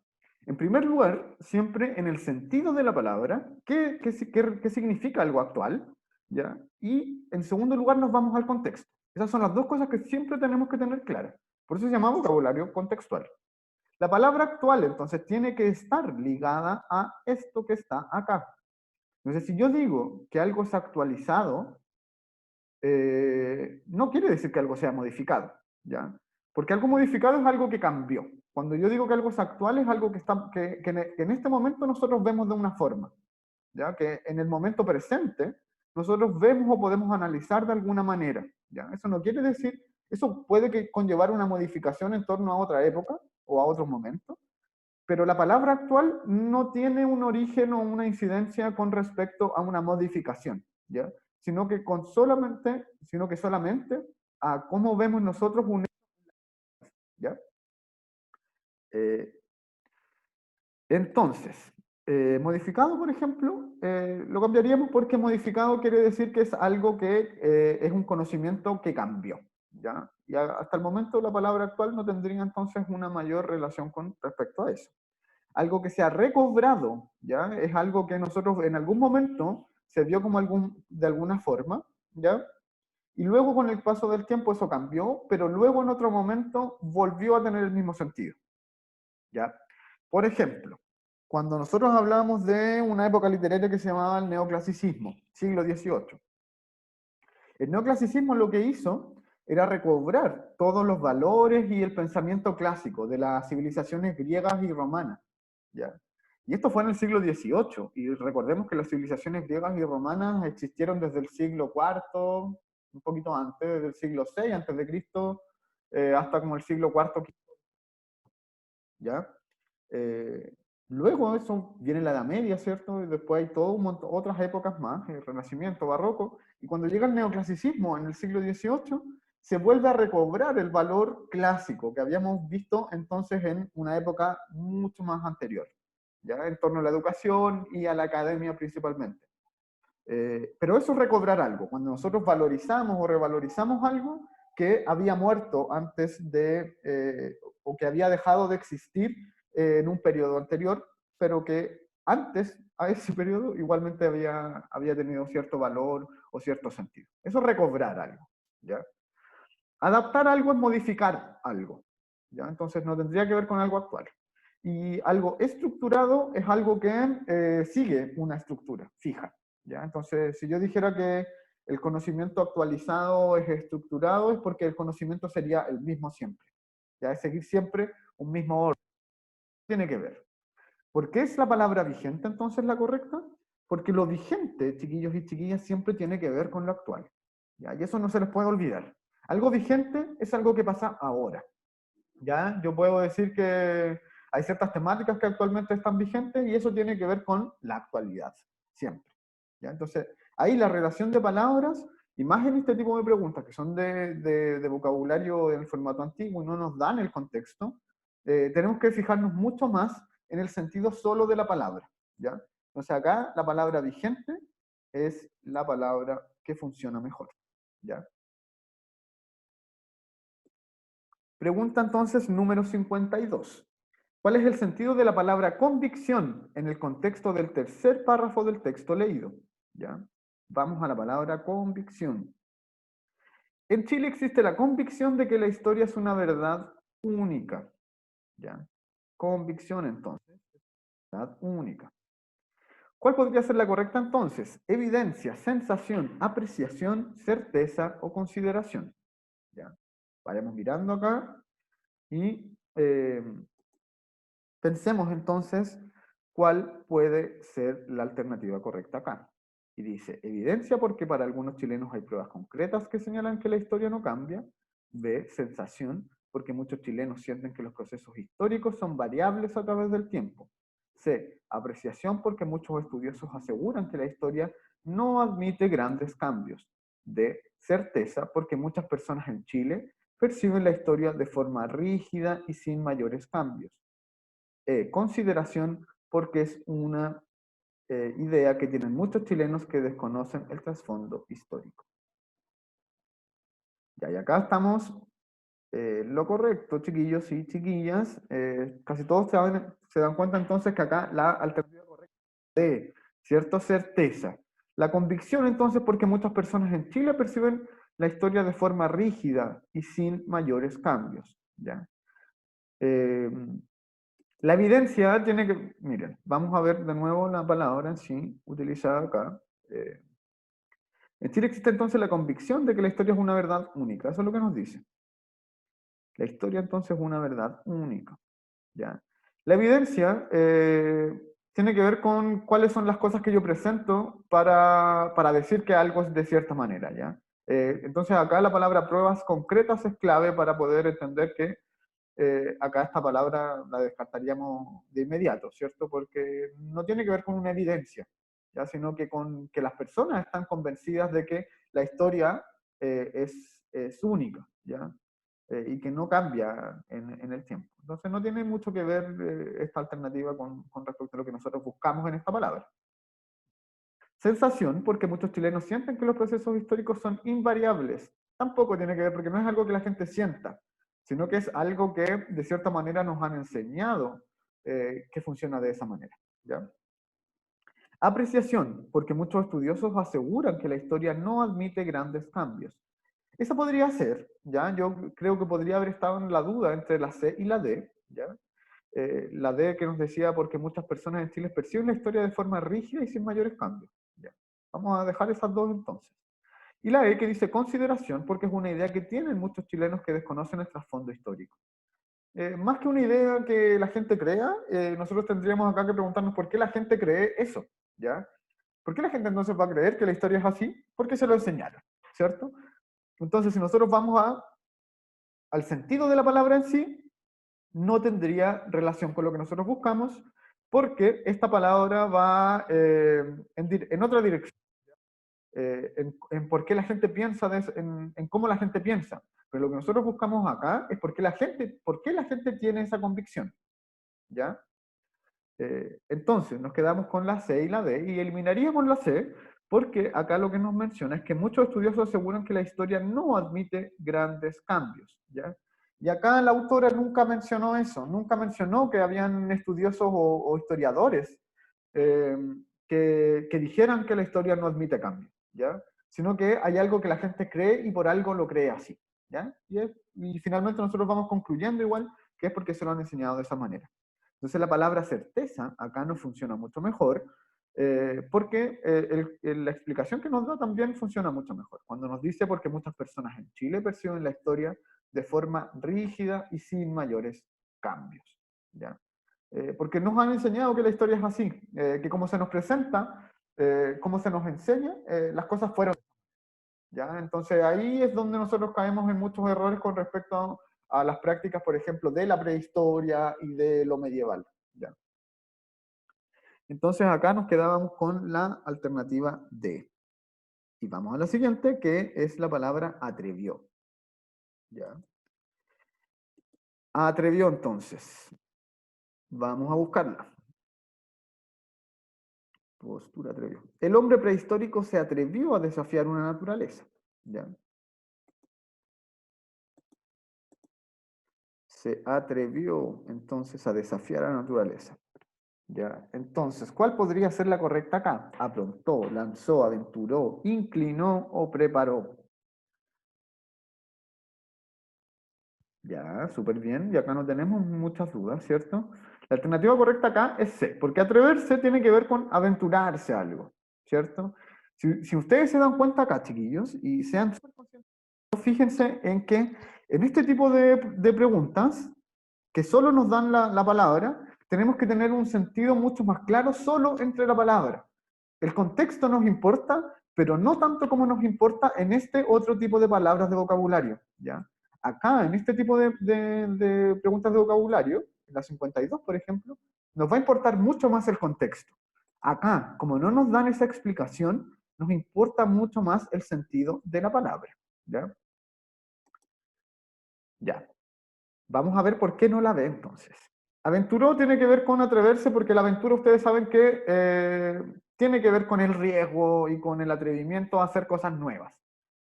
En primer lugar, siempre en el sentido de la palabra, qué significa algo actual, ¿ya? Y en segundo lugar, nos vamos al contexto. Esas son las dos cosas que siempre tenemos que tener claras. Por eso se llama vocabulario contextual. La palabra actual, entonces, tiene que estar ligada a esto que está acá. Entonces, si yo digo que algo es actualizado, no quiere decir que algo sea modificado, ¿ya? Porque algo modificado es algo que cambió. Cuando yo digo que algo es actual, es algo que en este momento nosotros vemos de una forma, ¿ya? Que en el momento presente nosotros vemos o podemos analizar de alguna manera, ¿ya? Eso no quiere decir, eso puede que conllevar una modificación en torno a otra época o a otro momento, pero la palabra actual no tiene un origen o una incidencia con respecto a una modificación, ¿ya? Sino que solamente a cómo vemos nosotros un, ¿ya? Eh, entonces, modificado, por ejemplo, lo cambiaríamos porque modificado quiere decir que es algo que es un conocimiento que cambió, ¿ya? Y hasta el momento la palabra actual no tendría entonces una mayor relación con respecto a eso. Algo que se ha recobrado, ¿ya? Es algo que nosotros en algún momento se vio como de alguna forma, ¿ya? Y luego con el paso del tiempo eso cambió, pero luego en otro momento volvió a tener el mismo sentido, ¿ya? Por ejemplo, cuando nosotros hablamos de una época literaria que se llamaba el neoclasicismo, siglo XVIII, el neoclasicismo lo que hizo era recobrar todos los valores y el pensamiento clásico de las civilizaciones griegas y romanas, ¿ya? Y esto fue en el siglo XVIII, y recordemos que las civilizaciones griegas y romanas existieron desde el siglo IV, un poquito antes, desde el siglo VI antes de Cristo, hasta como el siglo IV, ¿ya? Eh, luego eso viene la Edad Media, ¿cierto? Y después hay todo un montón, otras épocas más, el Renacimiento, Barroco, y cuando llega el neoclasicismo en el siglo XVIII, se vuelve a recobrar el valor clásico que habíamos visto entonces en una época mucho más anterior, ya en torno a la educación y a la academia principalmente. Pero eso es recobrar algo, cuando nosotros valorizamos o revalorizamos algo que había muerto antes de, o que había dejado de existir en un periodo anterior, pero que antes a ese periodo igualmente había tenido cierto valor o cierto sentido. Eso es recobrar algo, ¿ya? Adaptar algo es modificar algo, ¿ya? Entonces no tendría que ver con algo actual. Y algo estructurado es algo que sigue una estructura fija, ¿ya? Entonces, si yo dijera que el conocimiento actualizado es estructurado, es porque el conocimiento sería el mismo siempre, ¿ya? Es seguir siempre un mismo orden. Tiene que ver. ¿Por qué es la palabra vigente entonces la correcta? Porque lo vigente, chiquillos y chiquillas, siempre tiene que ver con lo actual, ¿ya? Y eso no se les puede olvidar. Algo vigente es algo que pasa ahora, ¿ya? Yo puedo decir que hay ciertas temáticas que actualmente están vigentes y eso tiene que ver con la actualidad, siempre, ¿ya? Entonces, ahí la relación de palabras, y más en este tipo de preguntas que son de vocabulario en formato antiguo y no nos dan el contexto, tenemos que fijarnos mucho más en el sentido solo de la palabra, ¿ya? Entonces acá la palabra vigente es la palabra que funciona mejor, ¿ya? Pregunta entonces número 52. ¿Cuál es el sentido de la palabra convicción en el contexto del tercer párrafo del texto leído? ¿Ya? Vamos a la palabra convicción. En Chile existe la convicción de que la historia es una verdad única. ¿Ya? Convicción entonces, verdad única. ¿Cuál podría ser la correcta entonces? Evidencia, sensación, apreciación, certeza o consideración. ¿Ya? Vayamos mirando acá y pensemos entonces cuál puede ser la alternativa correcta acá. Y dice, evidencia porque para algunos chilenos hay pruebas concretas que señalan que la historia no cambia. B, sensación, porque muchos chilenos sienten que los procesos históricos son variables a través del tiempo. C, apreciación, porque muchos estudiosos aseguran que la historia no admite grandes cambios. D, certeza, porque muchas personas en Chile perciben la historia de forma rígida y sin mayores cambios. Consideración, porque es una idea que tienen muchos chilenos que desconocen el trasfondo histórico. Ya, y acá estamos lo correcto, chiquillos y chiquillas. Casi todos se dan cuenta entonces que acá la alternativa correcta es, ¿cierto? Certeza. La convicción entonces porque muchas personas en Chile perciben la historia de forma rígida y sin mayores cambios. ¿Ya? Eh, La evidencia tiene que, miren, vamos a ver de nuevo la palabra en sí, utilizada acá. Eh, en Chile existe entonces la convicción de que la historia es una verdad única, eso es lo que nos dice. La historia entonces es una verdad única. ¿Ya? La evidencia tiene que ver con cuáles son las cosas que yo presento para decir que algo es de cierta manera. ¿Ya? Entonces acá la palabra pruebas concretas es clave para poder entender que acá esta palabra la descartaríamos de inmediato, ¿cierto? Porque no tiene que ver con una evidencia, ¿ya? Sino que con que las personas están convencidas de que la historia es única, ¿ya? Y que no cambia en el tiempo. Entonces no tiene mucho que ver esta alternativa con respecto a lo que nosotros buscamos en esta palabra. Sensación, porque muchos chilenos sienten que los procesos históricos son invariables. Tampoco tiene que ver, porque no es algo que la gente sienta, sino que es algo que de cierta manera nos han enseñado que funciona de esa manera. ¿Ya? Apreciación, porque muchos estudiosos aseguran que la historia no admite grandes cambios. Esa podría ser, ¿ya? Yo creo que podría haber estado en la duda entre la C y la D, ¿ya? La D que nos decía porque muchas personas en Chile perciben la historia de forma rígida y sin mayores cambios. ¿Ya? Vamos a dejar esas dos entonces. Y la E que dice consideración porque es una idea que tienen muchos chilenos que desconocen el trasfondo histórico. Más que una idea que la gente crea, nosotros tendríamos acá que preguntarnos por qué la gente cree eso, ¿ya? ¿Por qué la gente entonces va a creer que la historia es así? Porque se lo enseñaron, ¿cierto? Entonces, si nosotros vamos al sentido de la palabra en sí, no tendría relación con lo que nosotros buscamos, porque esta palabra va en otra dirección, en por qué la gente piensa, en cómo la gente piensa. Pero lo que nosotros buscamos acá es por qué la gente tiene esa convicción. ¿Ya? Entonces, nos quedamos con la C y la D y eliminaríamos la C porque acá lo que nos menciona es que muchos estudiosos aseguran que la historia no admite grandes cambios. ¿Ya? Y acá la autora nunca mencionó eso, nunca mencionó que habían estudiosos o historiadores eh, que dijeran que la historia no admite cambios, ¿ya? Sino que hay algo que la gente cree y por algo lo cree así. ¿Ya? Y finalmente nosotros vamos concluyendo igual que es porque se lo han enseñado de esa manera. Entonces la palabra certeza acá no funciona mucho mejor, porque la explicación que nos da también funciona mucho mejor. Cuando nos dice porque muchas personas en Chile perciben la historia de forma rígida y sin mayores cambios. ¿Ya? Porque nos han enseñado que la historia es así, que como se nos presenta, como se nos enseña, las cosas fueron. ¿Ya? Entonces ahí es donde nosotros caemos en muchos errores con respecto a las prácticas, por ejemplo, de la prehistoria y de lo medieval. ¿Ya? Entonces acá nos quedábamos con la alternativa D. Y vamos a la siguiente, que es la palabra atrevió. ¿Ya? Atrevió entonces. Vamos a buscarla. Postura atrevió. El hombre prehistórico se atrevió a desafiar una naturaleza. ¿Ya? se atrevió entonces a desafiar a la naturaleza. Ya, entonces, ¿cuál podría ser la correcta acá? Aprontó, lanzó, aventuró, inclinó o preparó. Ya, súper bien. Y acá no tenemos muchas dudas, ¿cierto? La alternativa correcta acá es C, porque atreverse tiene que ver con aventurarse a algo, ¿cierto? Si ustedes se dan cuenta acá, chiquillos, y sean súper conscientes, fíjense en que en este tipo de preguntas, que solo nos dan la palabra, tenemos que tener un sentido mucho más claro solo entre la palabra. El contexto nos importa, pero no tanto como nos importa en este otro tipo de palabras de vocabulario, ¿ya? Acá, en este tipo de preguntas de vocabulario, en la 52, por ejemplo, nos va a importar mucho más el contexto. Acá, como no nos dan esa explicación, nos importa mucho más el sentido de la palabra, ¿ya? Ya. Vamos a ver por qué no la ve entonces. Aventuró tiene que ver con atreverse porque la aventura ustedes saben que tiene que ver con el riesgo y con el atrevimiento a hacer cosas nuevas.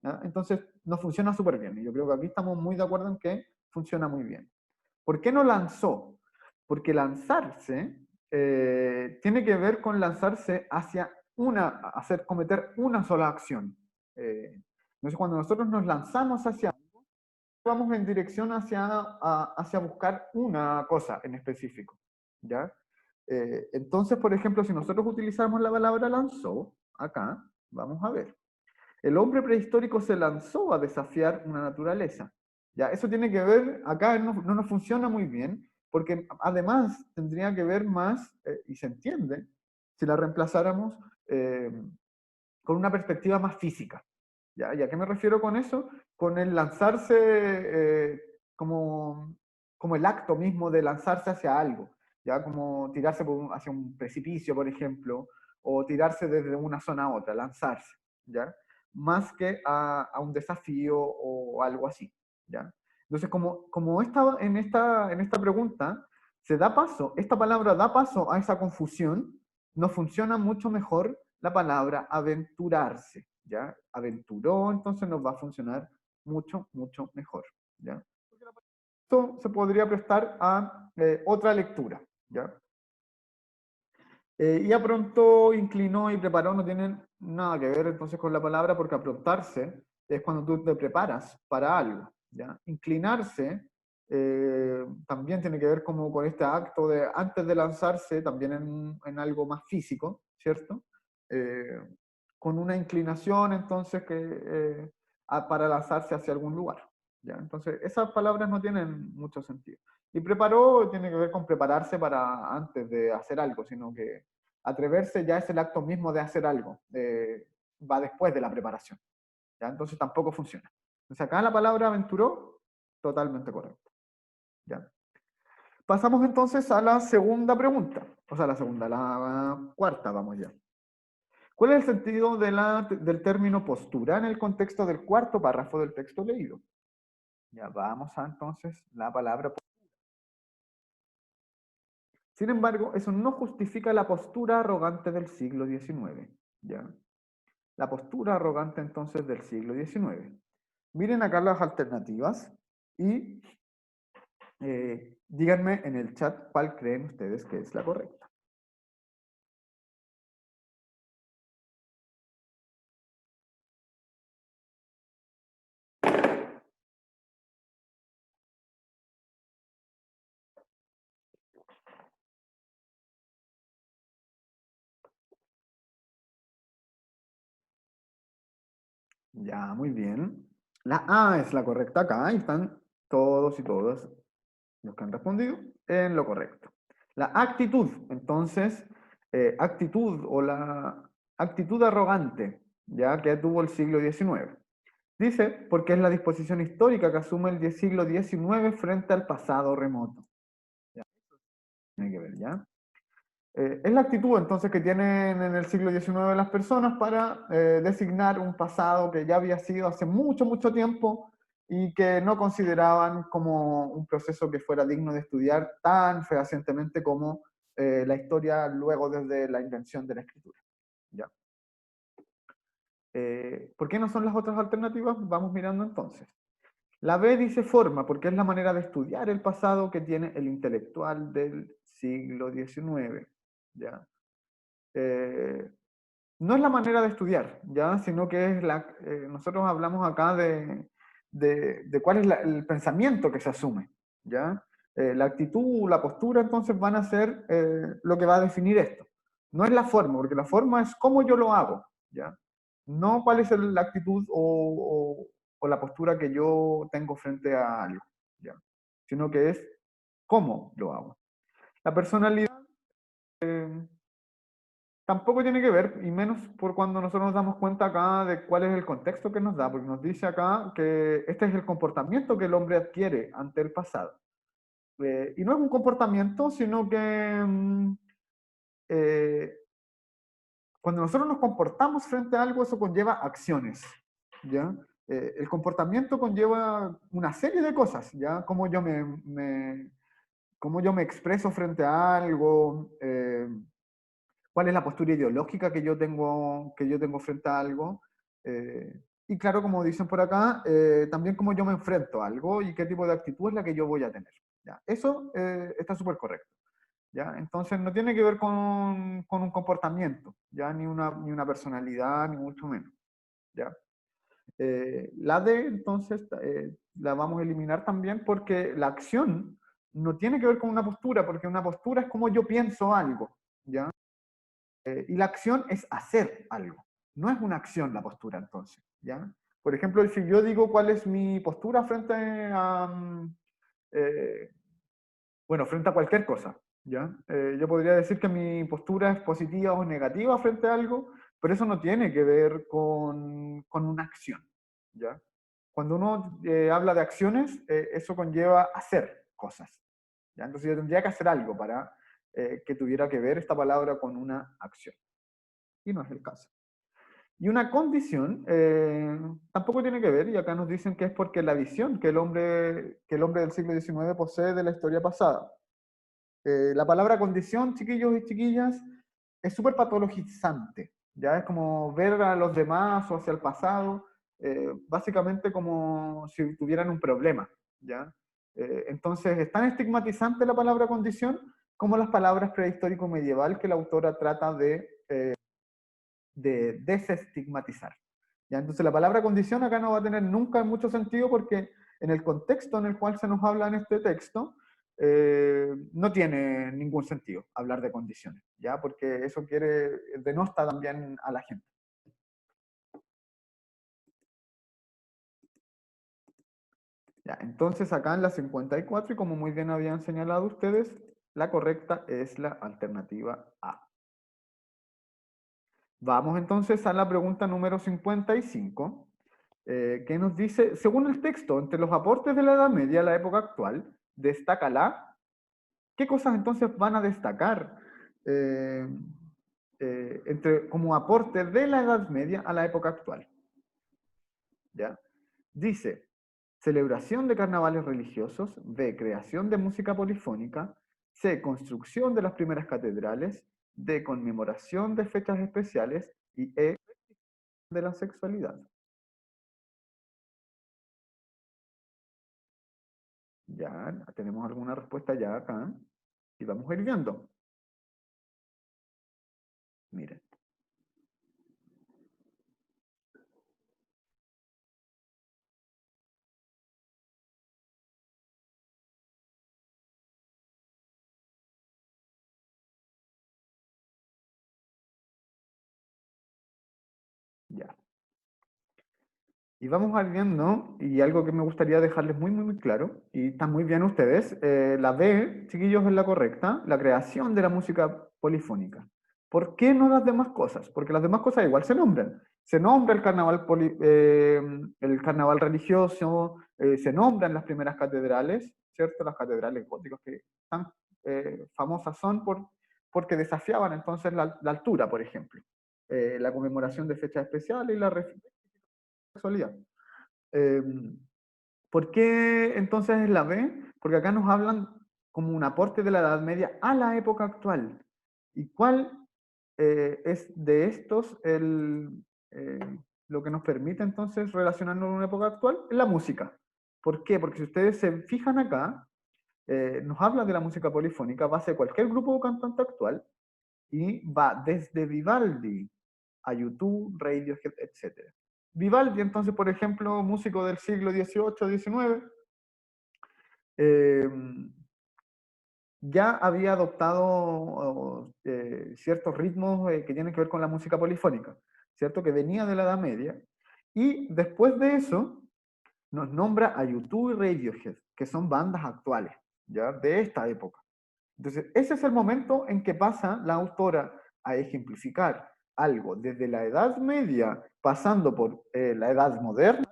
¿Ya? Entonces nos funciona súper bien y yo creo que aquí estamos muy de acuerdo en que funciona muy bien. ¿Por qué no lanzó? Porque lanzarse tiene que ver con lanzarse hacia cometer una sola acción. Entonces cuando nosotros nos lanzamos hacia vamos en dirección hacia buscar una cosa en específico, ¿ya? Entonces, por ejemplo, si nosotros utilizamos la palabra lanzó, acá, vamos a ver. El hombre prehistórico se lanzó a desafiar una naturaleza. ¿Ya? Eso tiene que ver, acá no nos funciona muy bien, porque además tendría que ver más, y se entiende, si la reemplazáramos eh, con una perspectiva más física. ¿Ya? ¿Y a qué me refiero con eso? Con el lanzarse como el acto mismo de lanzarse hacia algo, ¿ya? Como tirarse hacia un precipicio, por ejemplo, o tirarse desde una zona a otra, lanzarse, ¿ya? Más que a un desafío o algo así, ¿ya? Entonces, como en esta pregunta se da paso, esta palabra da paso a esa confusión, nos funciona mucho mejor la palabra aventurarse, ¿ya? Aventuró, entonces nos va a funcionar mucho, mucho mejor, ¿ya? Esto se podría prestar a otra lectura, ¿ya? Y aprontó, inclinó y preparó no tienen nada que ver entonces con la palabra porque aprontarse es cuando tú te preparas para algo, ¿ya? Inclinarse también tiene que ver como con este acto de antes de lanzarse, también en algo más físico, ¿cierto? Eh, con una inclinación entonces para lanzarse hacia algún lugar, ¿ya? Entonces esas palabras no tienen mucho sentido. Y preparó tiene que ver con prepararse para antes de hacer algo, sino que atreverse ya es el acto mismo de hacer algo, va después de la preparación, ¿ya? Entonces tampoco funciona. Entonces acá la palabra aventuró, totalmente correcto, ¿ya? Pasamos entonces a la segunda pregunta, o sea, la cuarta, vamos ya. ¿Cuál es el sentido del término postura en el contexto del cuarto párrafo del texto leído? Ya vamos a entonces la palabra. Sin embargo, eso no justifica la postura arrogante del siglo XIX, ¿ya? La postura arrogante entonces del siglo XIX. Miren acá las alternativas y díganme en el chat cuál creen ustedes que es la correcta. Ya, muy bien. La A es la correcta acá y están todos y todas los que han respondido en lo correcto. La actitud, entonces, actitud o la actitud arrogante, ya que tuvo el siglo XIX. Dice, porque es la disposición histórica que asume el siglo XIX frente al pasado remoto. Ya, tiene que ver, ¿ya? Es la actitud entonces que tienen en el siglo XIX las personas para designar un pasado que ya había sido hace mucho, mucho tiempo y que no consideraban como un proceso que fuera digno de estudiar tan fehacientemente como la historia luego desde la invención de la escritura. ¿Ya? ¿Por qué no son las otras alternativas? Vamos mirando entonces. La B dice forma, porque es la manera de estudiar el pasado que tiene el intelectual del siglo XIX, ¿ya? Eh, no es la manera de estudiar, ¿ya? Sino que es nosotros hablamos acá de cuál es el pensamiento que se asume, ¿ya? La actitud, la postura, entonces van a ser lo que va a definir esto. No es la forma, porque la forma es cómo yo lo hago, ¿ya? No cuál es la actitud o la postura que yo tengo frente a algo, ¿ya? Sino que es cómo lo hago. La personalidad tampoco tiene que ver, y menos por cuando nosotros nos damos cuenta acá de cuál es el contexto que nos da, porque nos dice acá que este es el comportamiento que el hombre adquiere ante el pasado. Y no es un comportamiento, sino que eh, cuando nosotros nos comportamos frente a algo, eso conlleva acciones, ¿ya? El comportamiento conlleva una serie de cosas, ¿ya? Cómo yo me expreso frente a algo, cuál es la postura ideológica que yo tengo frente a algo. Y claro, como dicen por acá, también cómo yo me enfrento a algo y qué tipo de actitud es la que yo voy a tener. ¿Ya? Eso está súper correcto. ¿Ya? Entonces no tiene que ver con un comportamiento, ¿ya? Ni una personalidad, ni mucho menos. ¿Ya? La D, entonces, la vamos a eliminar también porque la acción no tiene que ver con una postura, porque una postura es como yo pienso algo. ¿Ya? Y la acción es hacer algo. No es una acción la postura, entonces. ¿Ya? Por ejemplo, si yo digo cuál es mi postura frente a, eh, bueno, frente a cualquier cosa, ¿ya? Yo podría decir que mi postura es positiva o negativa frente a algo, pero eso no tiene que ver con una acción, ¿ya? Cuando uno habla de acciones, eso conlleva hacer cosas, ¿ya? Entonces yo tendría que hacer algo para que tuviera que ver esta palabra con una acción y no es el caso. Y una condición tampoco tiene que ver, y acá nos dicen que es porque la visión que el hombre del siglo XIX posee de la historia pasada. La palabra condición, chiquillos y chiquillas, es súper patologizante, ya es como ver a los demás o hacia el pasado, básicamente como si tuvieran un problema, ¿ya? Entonces, es tan estigmatizante la palabra condición como las palabras prehistórico medieval que la autora trata de desestigmatizar. ¿Ya? Entonces la palabra condición acá no va a tener nunca mucho sentido porque en el contexto en el cual se nos habla en este texto no tiene ningún sentido hablar de condiciones, ¿ya? Porque eso denosta también a la gente. ¿Ya? Entonces acá en la 54, y como muy bien habían señalado ustedes, la correcta es la alternativa A. Vamos entonces a la pregunta número 55, que nos dice, según el texto, entre los aportes de la Edad Media a la época actual, destaca la... ¿Qué cosas entonces van a destacar eh, como aporte de la Edad Media a la época actual? ¿Ya? Dice, celebración de carnavales religiosos, B, creación de música polifónica, C, construcción de las primeras catedrales, D, conmemoración de fechas especiales y E, de la sexualidad. Ya tenemos alguna respuesta ya acá y vamos a ir viendo. Miren, ya. Y vamos a ir viendo, y algo que me gustaría dejarles muy claro, y están muy bien ustedes, la B, chiquillos, es la correcta, la creación de la música polifónica. ¿Por qué no las demás cosas? Porque las demás cosas igual se nombran. Se nombra el carnaval religioso, se nombran las primeras catedrales, ¿cierto? Las catedrales góticas que tan famosas son porque desafiaban entonces la altura, por ejemplo. La conmemoración de fechas especiales y la sexualidad. Eh, ¿Por qué entonces es la B? Porque acá nos hablan como un aporte de la Edad Media a la época actual. ¿Y cuál es de estos lo que nos permite entonces relacionarnos con una época actual? La música. ¿Por qué? Porque si ustedes se fijan acá, nos habla de la música polifónica, va a ser cualquier grupo o cantante actual y va desde Vivaldi a YouTube, Radiohead, etc. Vivaldi, entonces, por ejemplo, músico del siglo XVIII, XIX, eh, ya había adoptado ciertos ritmos que tienen que ver con la música polifónica, ¿cierto? Que venía de la Edad Media. Y después de eso, nos nombra a YouTube y Radiohead, que son bandas actuales, ¿ya? De esta época. Entonces, ese es el momento en que pasa la autora a ejemplificar algo desde la Edad Media, pasando por la Edad Moderna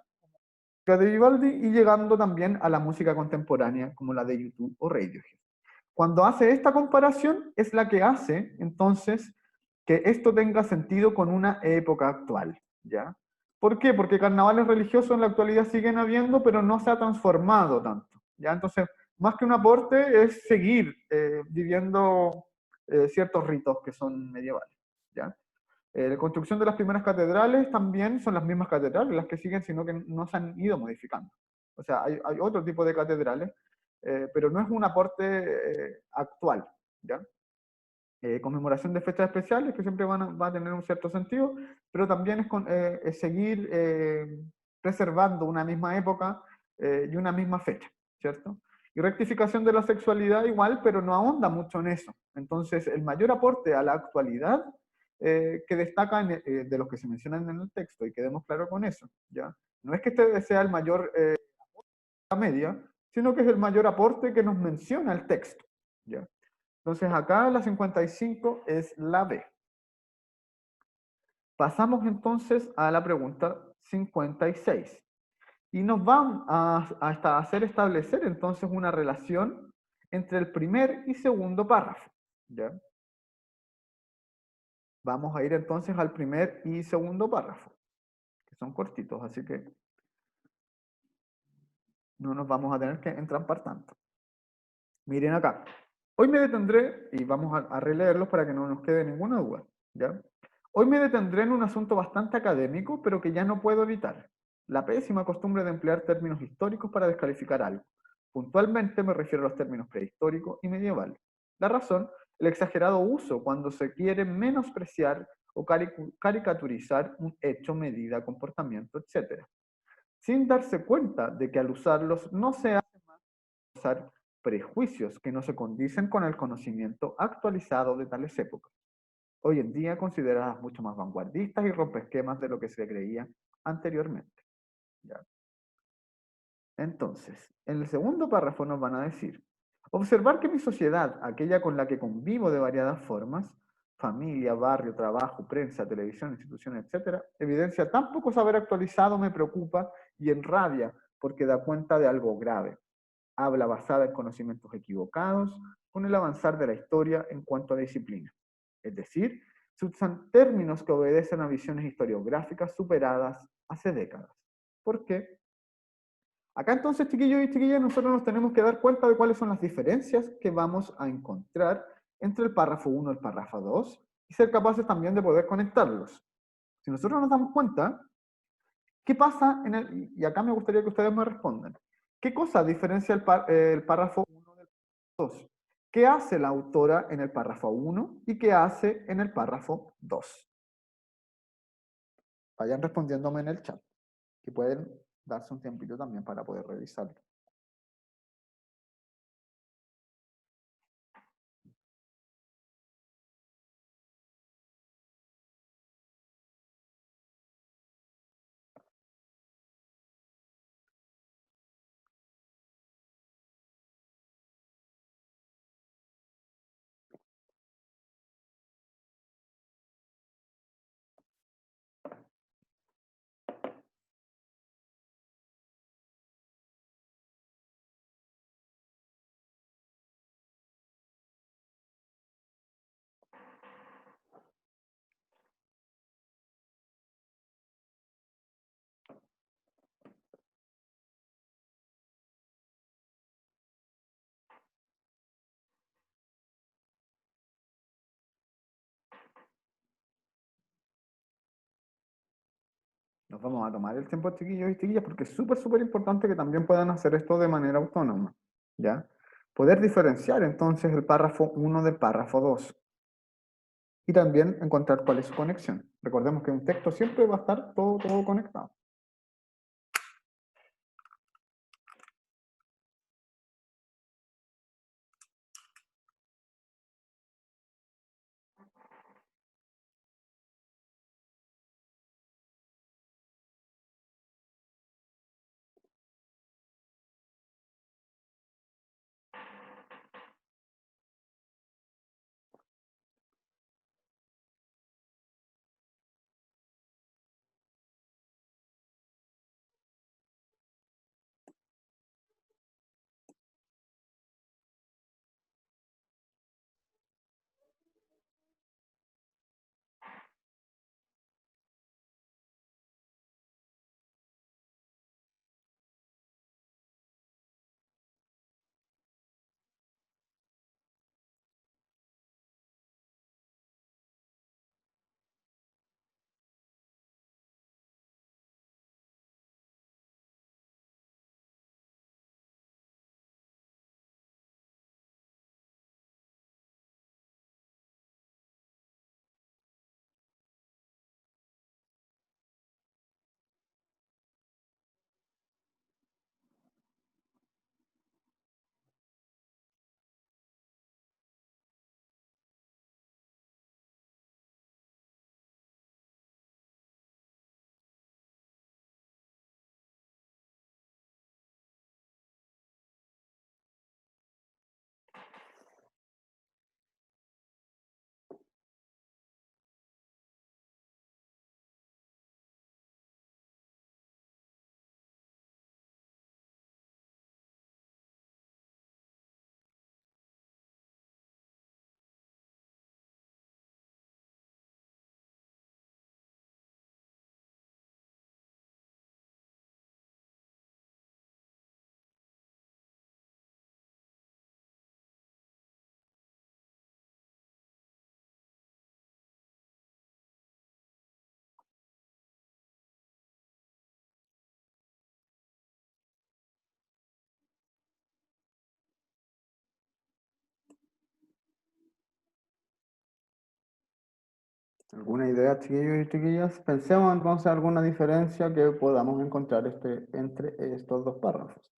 de Vivaldi y llegando también a la música contemporánea como la de YouTube o Radiohead. Cuando hace esta comparación es la que hace entonces que esto tenga sentido con una época actual, ¿ya? ¿Por qué? Porque carnavales religiosos en la actualidad siguen habiendo, pero no se ha transformado tanto, ¿ya? Entonces, más que un aporte es seguir viviendo ciertos ritos que son medievales, ¿ya? La construcción de las primeras catedrales también son las mismas catedrales, las que siguen, sino que no se han ido modificando. O sea, hay otro tipo de catedrales, pero no es un aporte actual, ¿ya? Conmemoración de fechas especiales que siempre va a tener un cierto sentido, pero también es seguir preservando una misma época y una misma fecha, ¿cierto? Y rectificación de la sexualidad igual, pero no ahonda mucho en eso. Entonces, el mayor aporte a la actualidad que destaca de los que se mencionan en el texto, y quedemos claros con eso, ¿ya? No es que este sea el mayor media, sino que es el mayor aporte que nos menciona el texto, ¿ya? Entonces acá la 55 es la B. Pasamos entonces a la pregunta 56. Y nos van a hacer establecer entonces una relación entre el primer y segundo párrafo, ¿ya? Vamos a ir entonces al primer y segundo párrafo, que son cortitos, así que no nos vamos a tener que entrampar tanto. Miren acá. Hoy me detendré, y vamos a releerlos para que no nos quede ninguna duda, ¿ya? Hoy me detendré en un asunto bastante académico, pero que ya no puedo evitar. La pésima costumbre de emplear términos históricos para descalificar algo. Puntualmente me refiero a los términos prehistórico y medieval. La razón, el exagerado uso cuando se quiere menospreciar o caricaturizar un hecho, medida, comportamiento, etc., sin darse cuenta de que al usarlos no se hace usar prejuicios que no se condicen con el conocimiento actualizado de tales épocas, hoy en día consideradas mucho más vanguardistas y rompesquemas de lo que se creía anteriormente. ¿Ya? Entonces, en el segundo párrafo nos van a decir, observar que mi sociedad, aquella con la que convivo de variadas formas, familia, barrio, trabajo, prensa, televisión, instituciones, etc., evidencia tan poco saber actualizado me preocupa y enrabia porque da cuenta de algo grave. Habla basada en conocimientos equivocados con el avanzar de la historia en cuanto a disciplina. Es decir, se usan términos que obedecen a visiones historiográficas superadas hace décadas. ¿Por qué? Acá entonces, chiquillos y chiquillas, nosotros nos tenemos que dar cuenta de cuáles son las diferencias que vamos a encontrar entre el párrafo 1 y el párrafo 2 y ser capaces también de poder conectarlos. Si nosotros nos damos cuenta, ¿qué pasa en el, y acá me gustaría que ustedes me respondan, ¿qué cosa diferencia el párrafo 1 del párrafo 2? ¿Qué hace la autora en el párrafo 1 y qué hace en el párrafo 2? Vayan respondiéndome en el chat, que pueden darse un tiempito también para poder revisarlo. Nos vamos a tomar el tiempo, chiquillos y chiquillas, porque es súper, súper importante que también puedan hacer esto de manera autónoma, ¿ya? Poder diferenciar entonces el párrafo 1 del párrafo 2 y también encontrar cuál es su conexión. Recordemos que un texto siempre va a estar todo conectado. ¿Alguna idea, chiquillos y chiquillas? Pensemos entonces alguna diferencia que podamos encontrar entre estos dos párrafos.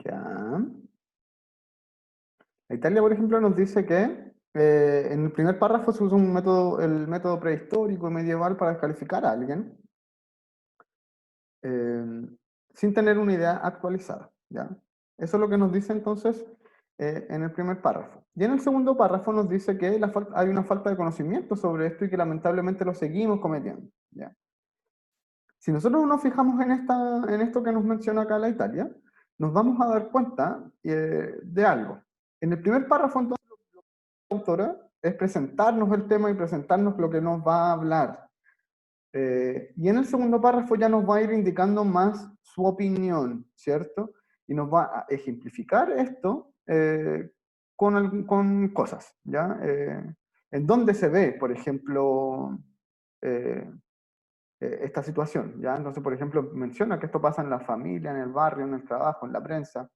Ya. Italia, por ejemplo, nos dice que en el primer párrafo se usa un método, el método prehistórico y medieval para descalificar a alguien eh, sin tener una idea actualizada, ¿ya? Eso es lo que nos dice entonces en el primer párrafo. Y en el segundo párrafo nos dice que hay una falta de conocimiento sobre esto y que lamentablemente lo seguimos cometiendo, ¿ya? Si nosotros nos fijamos en esto que nos menciona acá la Italia, nos vamos a dar cuenta de algo. En el primer párrafo, entonces, la autora es presentarnos el tema y presentarnos lo que nos va a hablar. Y en el segundo párrafo ya nos va a ir indicando más su opinión, ¿cierto? Y nos va a ejemplificar esto con cosas, ¿ya? En dónde se ve, por ejemplo, eh, esta situación, ¿ya? Entonces, por ejemplo, menciona que esto pasa en la familia, en el barrio, en el trabajo, en la prensa,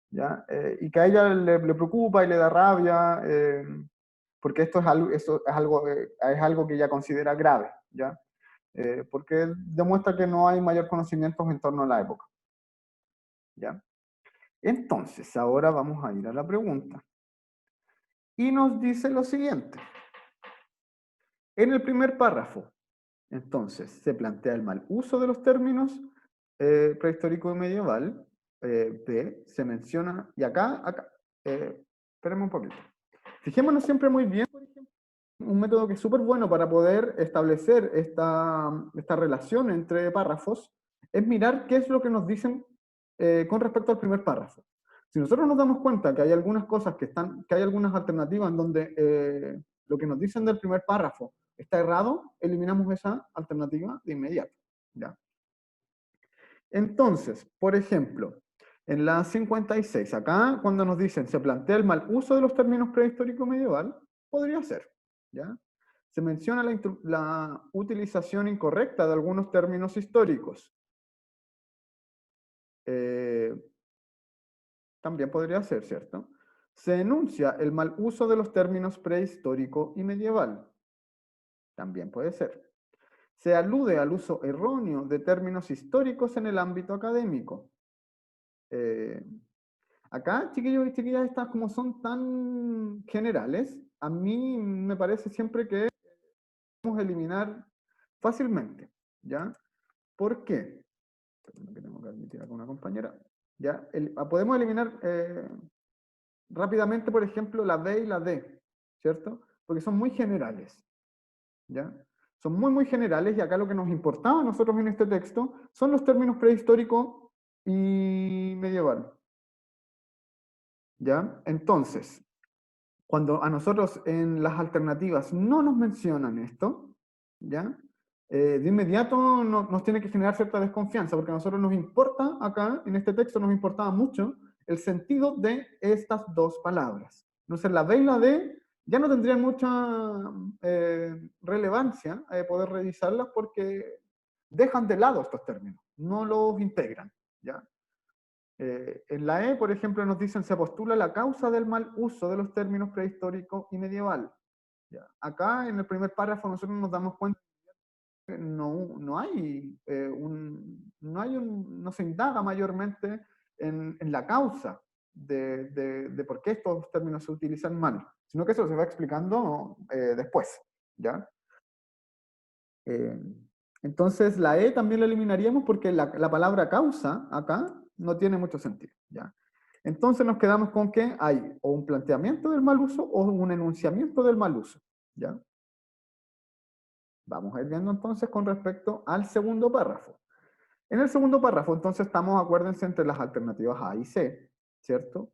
¿ya? Y que a ella le preocupa y le da rabia, porque es algo que ella considera grave, ¿ya? Porque demuestra que no hay mayor conocimiento en torno a la época, ¿ya? Entonces, ahora vamos a ir a la pregunta. Y nos dice lo siguiente. En el primer párrafo, entonces, se plantea el mal uso de los términos prehistórico y medieval. B, se menciona, y acá, esperemos un poquito. Fijémonos siempre muy bien, por ejemplo, un método que es súper bueno para poder establecer esta relación entre párrafos es mirar qué es lo que nos dicen con respecto al primer párrafo. Si nosotros nos damos cuenta que hay algunas cosas que hay algunas alternativas en donde lo que nos dicen del primer párrafo está errado, eliminamos esa alternativa de inmediato. ¿Ya? Entonces, por ejemplo, en la 56, acá cuando nos dicen se plantea el mal uso de los términos prehistórico medieval, podría ser, ¿ya? Se menciona la utilización incorrecta de algunos términos históricos. Eh, también podría ser, ¿cierto? Se enuncia el mal uso de los términos prehistórico y medieval. También puede ser. Se alude al uso erróneo de términos históricos en el ámbito académico. Eh, Acá, chiquillos y chiquillas, estas como son tan generales, a mí me parece siempre que podemos eliminar fácilmente, ¿ya? ¿Por qué? Que tengo que admitir acá una compañera. ¿Ya? Podemos eliminar rápidamente, por ejemplo, la B y la D, ¿cierto? Porque son muy generales, ¿ya? Son muy, muy generales y acá lo que nos importaba a nosotros en este texto son los términos prehistórico y medieval, ¿ya? Entonces, cuando a nosotros en las alternativas no nos mencionan esto, ¿ya? De inmediato nos tiene que generar cierta desconfianza, porque a nosotros nos importa acá, en este texto nos importaba mucho el sentido de estas dos palabras. Entonces la B y la D ya no tendrían mucha relevancia poder revisarlas porque dejan de lado estos términos, no los integran, ¿ya? En la E, por ejemplo, nos dicen se postula la causa del mal uso de los términos prehistórico y medieval. ¿Ya? Acá en el primer párrafo nosotros nos damos cuenta que no hay no se indaga mayormente en la causa de por qué estos términos se utilizan mal, sino que eso se va explicando después. ¿Ya? Eh, entonces la E también la eliminaríamos porque la palabra causa acá no tiene mucho sentido. ¿Ya? Entonces nos quedamos con que hay o un planteamiento del mal uso o un enunciamiento del mal uso. ¿Ya? Vamos a ir viendo entonces con respecto al segundo párrafo. En el segundo párrafo entonces estamos, acuérdense, entre las alternativas A y C, ¿cierto?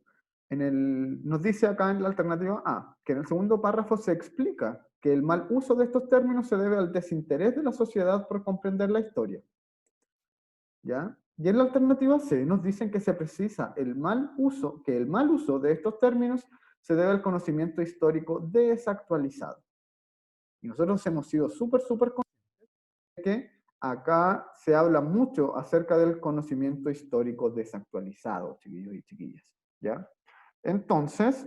Nos dice acá en la alternativa A que en el segundo párrafo se explica que el mal uso de estos términos se debe al desinterés de la sociedad por comprender la historia. ¿Ya? Y en la alternativa C nos dicen que se precisa que el mal uso de estos términos se debe al conocimiento histórico desactualizado. Y nosotros hemos sido súper conscientes de que acá se habla mucho acerca del conocimiento histórico desactualizado, chiquillos y chiquillas. ¿Ya? Entonces,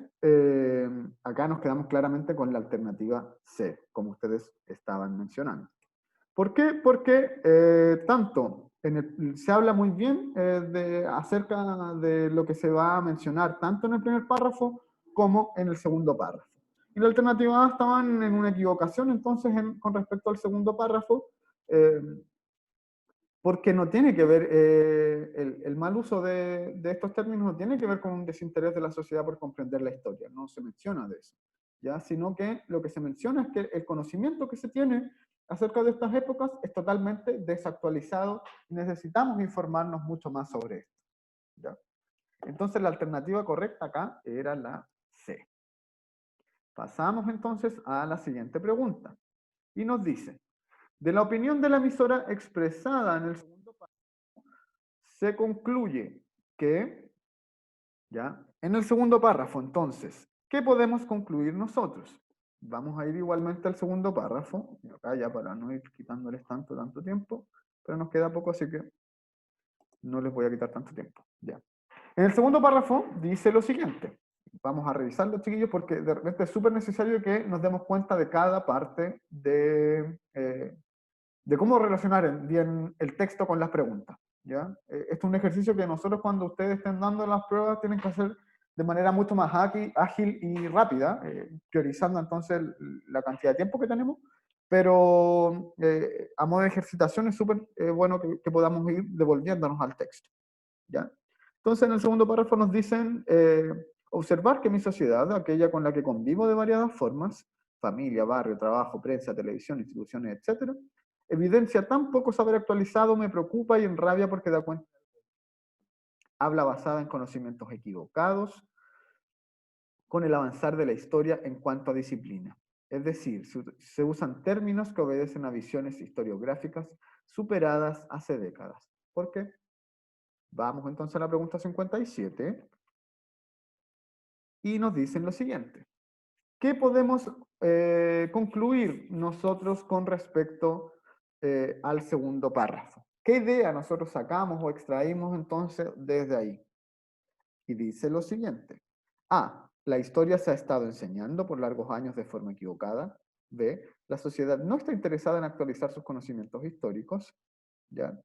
acá nos quedamos claramente con la alternativa C, como ustedes estaban mencionando. ¿Por qué? Porque se habla muy bien acerca de lo que se va a mencionar tanto en el primer párrafo como en el segundo párrafo. Y la alternativa A estaban en una equivocación entonces con respecto al segundo párrafo, eh, porque no tiene que ver, el mal uso de estos términos no tiene que ver con un desinterés de la sociedad por comprender la historia, no se menciona de eso, ¿ya? Sino que lo que se menciona es que el conocimiento que se tiene acerca de estas épocas es totalmente desactualizado y necesitamos informarnos mucho más sobre esto, ¿ya? Entonces la alternativa correcta acá era la C. Pasamos entonces a la siguiente pregunta y nos dice, de la opinión de la emisora expresada en el segundo párrafo, se concluye que, ¿ya? En el segundo párrafo, entonces, ¿qué podemos concluir nosotros? Vamos a ir igualmente al segundo párrafo, y acá ya para no ir quitándoles tanto tiempo, pero nos queda poco, así que no les voy a quitar tanto tiempo. Ya. En el segundo párrafo dice lo siguiente. Vamos a revisarlo, chiquillos, porque de repente es súper necesario que nos demos cuenta de cada parte de cómo relacionar bien el texto con las preguntas. ¿Ya? Esto es un ejercicio que nosotros cuando ustedes estén dando las pruebas tienen que hacer de manera mucho más ágil y rápida, priorizando entonces la cantidad de tiempo que tenemos, pero a modo de ejercitación es súper bueno que podamos ir devolviéndonos al texto. ¿Ya? Entonces en el segundo párrafo nos dicen, observar que mi sociedad, aquella con la que convivo de variadas formas, familia, barrio, trabajo, prensa, televisión, instituciones, etc., evidencia tan poco saber actualizado, me preocupa y enrabia porque da cuenta. Habla basada en conocimientos equivocados, con el avanzar de la historia en cuanto a disciplina. Es decir, se usan términos que obedecen a visiones historiográficas superadas hace décadas. ¿Por qué? Vamos entonces a la pregunta 57 y nos dicen lo siguiente. ¿Qué podemos concluir nosotros con respecto al segundo párrafo? ¿Qué idea nosotros sacamos o extraímos entonces desde ahí? Y dice lo siguiente. A. La historia se ha estado enseñando por largos años de forma equivocada. B. La sociedad no está interesada en actualizar sus conocimientos históricos. ¿Ya?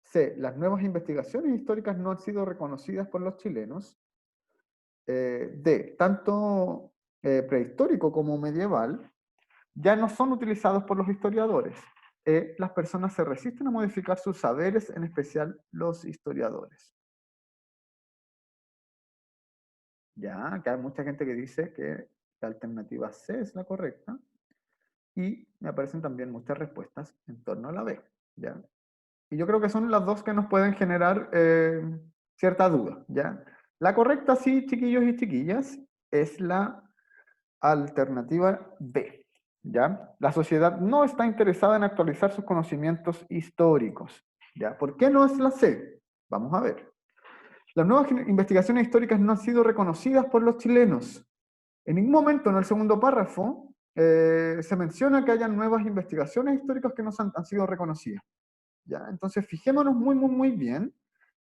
C. Las nuevas investigaciones históricas no han sido reconocidas por los chilenos. D. Tanto prehistórico como medieval ya no son utilizados por los historiadores. Las personas se resisten a modificar sus saberes, en especial los historiadores. Ya, acá hay mucha gente que dice que la alternativa C es la correcta y me aparecen también muchas respuestas en torno a la B. ¿Ya? Y yo creo que son las dos que nos pueden generar cierta duda. ¿Ya? La correcta, sí, chiquillos y chiquillas, es la alternativa B. ¿Ya? La sociedad no está interesada en actualizar sus conocimientos históricos. ¿Ya? ¿Por qué no es la C? Vamos a ver. Las nuevas investigaciones históricas no han sido reconocidas por los chilenos. En ningún momento en el segundo párrafo se menciona que haya nuevas investigaciones históricas que no han sido reconocidas. ¿Ya? Entonces, fijémonos muy bien,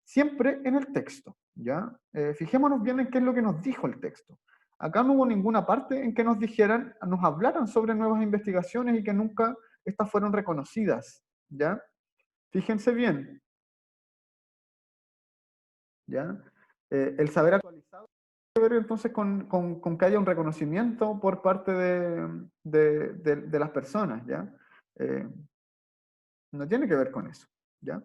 siempre en el texto. ¿Ya? Fijémonos bien en qué es lo que nos dijo el texto. Acá no hubo ninguna parte en que nos dijeran, nos hablaran sobre nuevas investigaciones y que nunca estas fueron reconocidas. ¿Ya? Fíjense bien. ¿Ya? El saber actualizado tiene que ver entonces con que haya un reconocimiento por parte de las personas. ¿Ya? Eh, no tiene que ver con eso. ¿Ya?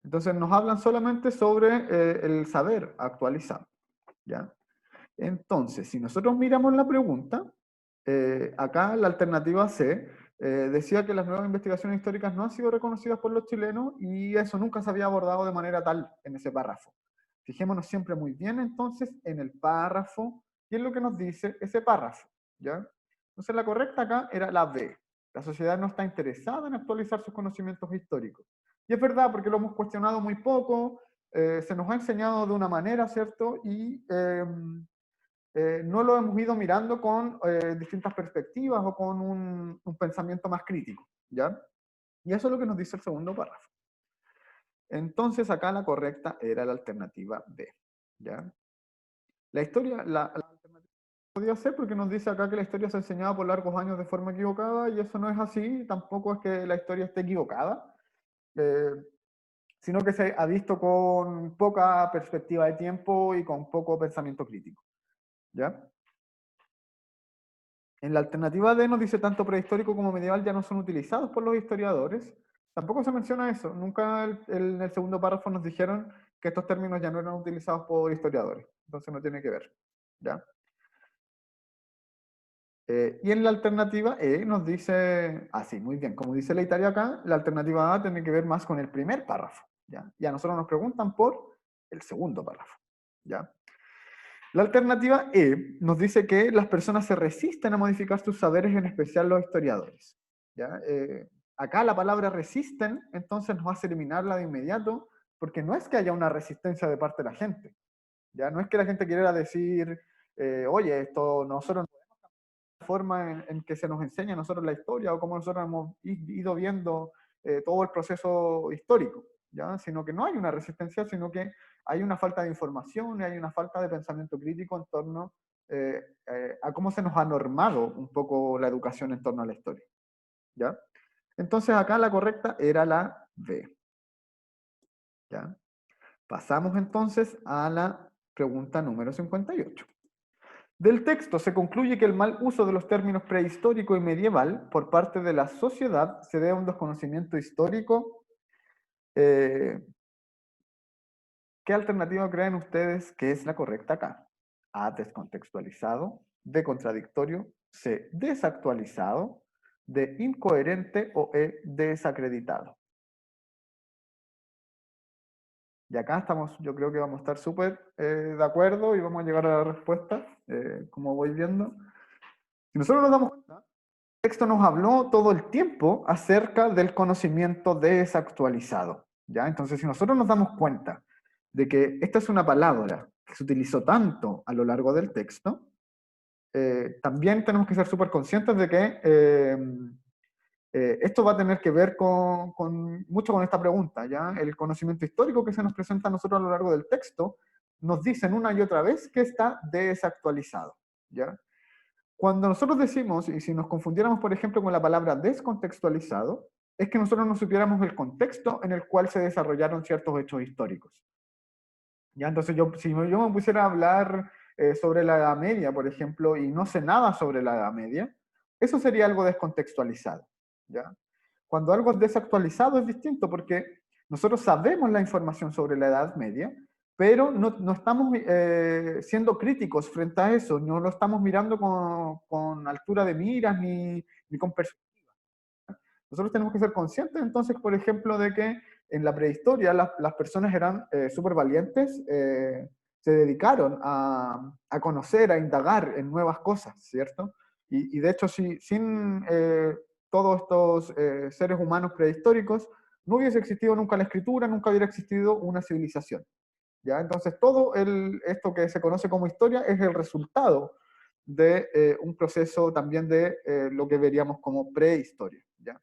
Entonces nos hablan solamente sobre el saber actualizado. ¿Ya? Entonces, si nosotros miramos la pregunta, acá la alternativa C decía que las nuevas investigaciones históricas no han sido reconocidas por los chilenos y eso nunca se había abordado de manera tal en ese párrafo. Fijémonos siempre muy bien entonces en el párrafo y en lo que nos dice ese párrafo. ¿Ya? Entonces la correcta acá era la B. La sociedad no está interesada en actualizar sus conocimientos históricos. Y es verdad, porque lo hemos cuestionado muy poco, se nos ha enseñado de una manera, ¿cierto? Y no lo hemos ido mirando con distintas perspectivas o con un pensamiento más crítico, ¿ya? Y eso es lo que nos dice el segundo párrafo. Entonces acá la correcta era la alternativa B, ¿ya? La historia, la alternativa podía ser porque nos dice acá que la historia se ha enseñado por largos años de forma equivocada y eso no es así, tampoco es que la historia esté equivocada, eh, sino que se ha visto con poca perspectiva de tiempo y con poco pensamiento crítico, ¿ya? En la alternativa D nos dice tanto prehistórico como medieval ya no son utilizados por los historiadores. Tampoco se menciona eso. Nunca en el segundo párrafo nos dijeron que estos términos ya no eran utilizados por historiadores. Entonces no tiene que ver. ¿Ya? Y en la alternativa E nos dice, así, muy bien, como dice la Italia acá, la alternativa A tiene que ver más con el primer párrafo. ¿Ya? Y a nosotros nos preguntan por el segundo párrafo. ¿Ya? La alternativa E nos dice que las personas se resisten a modificar sus saberes, en especial los historiadores. ¿Ya? Acá la palabra resisten, entonces nos hace eliminarla de inmediato, porque no es que haya una resistencia de parte de la gente. ¿Ya? No es que la gente quiera decir, oye, esto nosotros no tenemos la forma en que se nos enseña a nosotros la historia o como nosotros hemos ido viendo todo el proceso histórico. ¿Ya? Sino que no hay una resistencia, sino que hay una falta de información y hay una falta de pensamiento crítico en torno a cómo se nos ha normado un poco la educación en torno a la historia. ¿Ya? Entonces acá la correcta era la B. ¿Ya? Pasamos entonces a la pregunta número 58. Del texto se concluye que el mal uso de los términos prehistórico y medieval por parte de la sociedad se debe a un desconocimiento histórico. ¿Qué alternativa creen ustedes que es la correcta acá? A, descontextualizado, B, contradictorio, C, desactualizado, D, incoherente o E, desacreditado. Y acá estamos, yo creo que vamos a estar súper de acuerdo y vamos a llegar a la respuesta, como voy viendo. Si nosotros nos damos cuenta, el texto nos habló todo el tiempo acerca del conocimiento desactualizado, ¿ya? Entonces, si nosotros nos damos cuenta de que esta es una palabra que se utilizó tanto a lo largo del texto, también tenemos que ser súper conscientes de que esto va a tener que ver mucho con esta pregunta, ¿ya? El conocimiento histórico que se nos presenta a nosotros a lo largo del texto nos dicen una y otra vez que está desactualizado, ¿ya? Cuando nosotros decimos, y si nos confundiéramos, por ejemplo, con la palabra descontextualizado, es que nosotros no supiéramos el contexto en el cual se desarrollaron ciertos hechos históricos. ¿Ya? Entonces, si yo me pusiera a hablar sobre la Edad Media, por ejemplo, y no sé nada sobre la Edad Media, eso sería algo descontextualizado. ¿Ya? Cuando algo es desactualizado es distinto porque nosotros sabemos la información sobre la Edad Media, pero no estamos siendo críticos frente a eso, no lo estamos mirando con altura de miras ni con perspectiva. Nosotros tenemos que ser conscientes entonces, por ejemplo, de que en la prehistoria las personas eran súper valientes, se dedicaron a conocer, a indagar en nuevas cosas, ¿cierto? Y de hecho, sin todos estos seres humanos prehistóricos, no hubiese existido nunca la escritura, nunca hubiera existido una civilización. ¿Ya? Entonces, esto que se conoce como historia es el resultado de un proceso también de lo que veríamos como prehistoria. ¿Ya?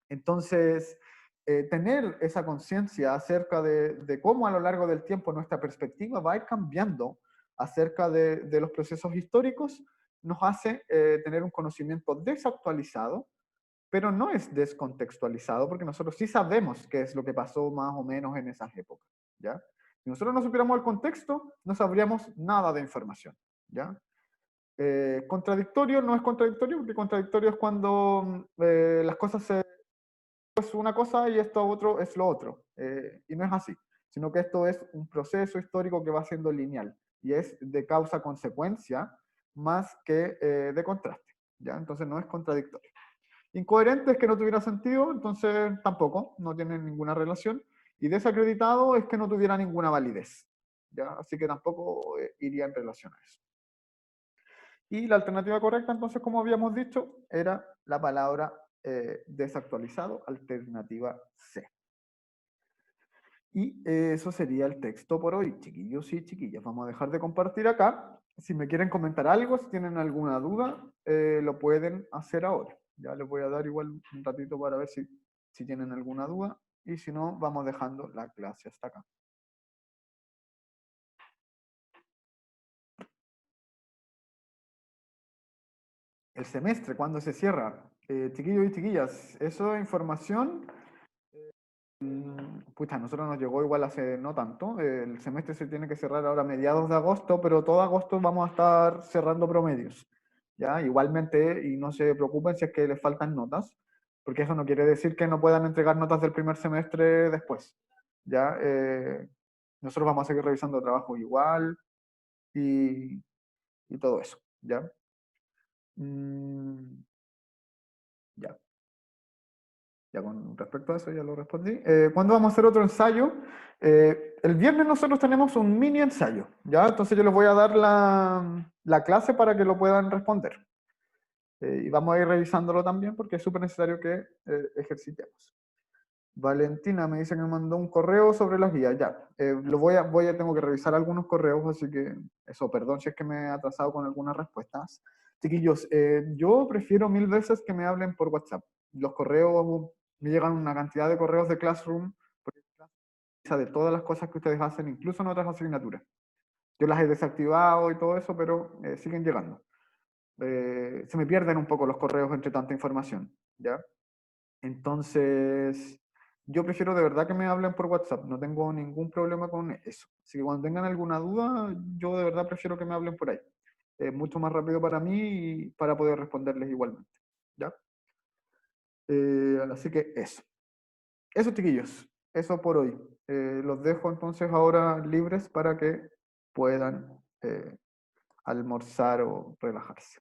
Entonces, tener esa conciencia acerca de cómo a lo largo del tiempo nuestra perspectiva va a ir cambiando acerca de los procesos históricos, nos hace tener un conocimiento desactualizado, pero no es descontextualizado, porque nosotros sí sabemos qué es lo que pasó más o menos en esas épocas, ¿ya? Si nosotros no supiéramos el contexto, no sabríamos nada de información, ¿ya? Contradictorio no es contradictorio, porque contradictorio es cuando las cosas es una cosa y esto otro es lo otro. Y no es así, sino que esto es un proceso histórico que va siendo lineal y es de causa-consecuencia más que de contraste. ¿Ya? Entonces no es contradictorio. Incoherente es que no tuviera sentido, entonces tampoco, no tiene ninguna relación. Y desacreditado es que no tuviera ninguna validez. ¿Ya? Así que tampoco iría en relación a eso. Y la alternativa correcta, entonces, como habíamos dicho, era la palabra desactualizado, alternativa C. Y eso sería el texto por hoy, chiquillos y chiquillas. Vamos a dejar de compartir acá. Si me quieren comentar algo, si tienen alguna duda, lo pueden hacer ahora. Ya les voy a dar igual un ratito para ver si tienen alguna duda. Y si no, vamos dejando la clase hasta acá. El semestre, ¿cuándo se cierra? Chiquillos y chiquillas, eso es información. Pucha, a nosotros nos llegó igual hace no tanto. El semestre se tiene que cerrar ahora a mediados de agosto, pero todo agosto vamos a estar cerrando promedios. ¿Ya? Igualmente, y no se preocupen si es que les faltan notas, porque eso no quiere decir que no puedan entregar notas del primer semestre después. ¿Ya? Nosotros vamos a seguir revisando trabajo igual y, y todo eso. ¿Ya? Mm, ya. Ya con respecto a eso ya lo respondí. ¿Cuándo vamos a hacer otro ensayo? El viernes nosotros tenemos un mini ensayo, ¿ya? Entonces yo les voy a dar la clase para que lo puedan responder. Y vamos a ir revisándolo también porque es súper necesario que ejercitemos. Valentina me dice que me mandó un correo sobre las guías. Ya, tengo que revisar algunos correos, así que eso, perdón si es que me he atrasado con algunas respuestas. Chiquillos, yo prefiero mil veces que me hablen por WhatsApp. Los correos, me llegan una cantidad de correos de Classroom, porque de todas las cosas que ustedes hacen, incluso en otras asignaturas. Yo las he desactivado y todo eso, pero siguen llegando. Se me pierden un poco los correos entre tanta información, ¿ya? Entonces, yo prefiero de verdad que me hablen por WhatsApp, no tengo ningún problema con eso. Así que cuando tengan alguna duda, yo de verdad prefiero que me hablen por ahí. Es mucho más rápido para mí y para poder responderles igualmente. ¿Ya? Así que eso. Eso, chiquillos. Eso por hoy. Los dejo entonces ahora libres para que puedan almorzar o relajarse.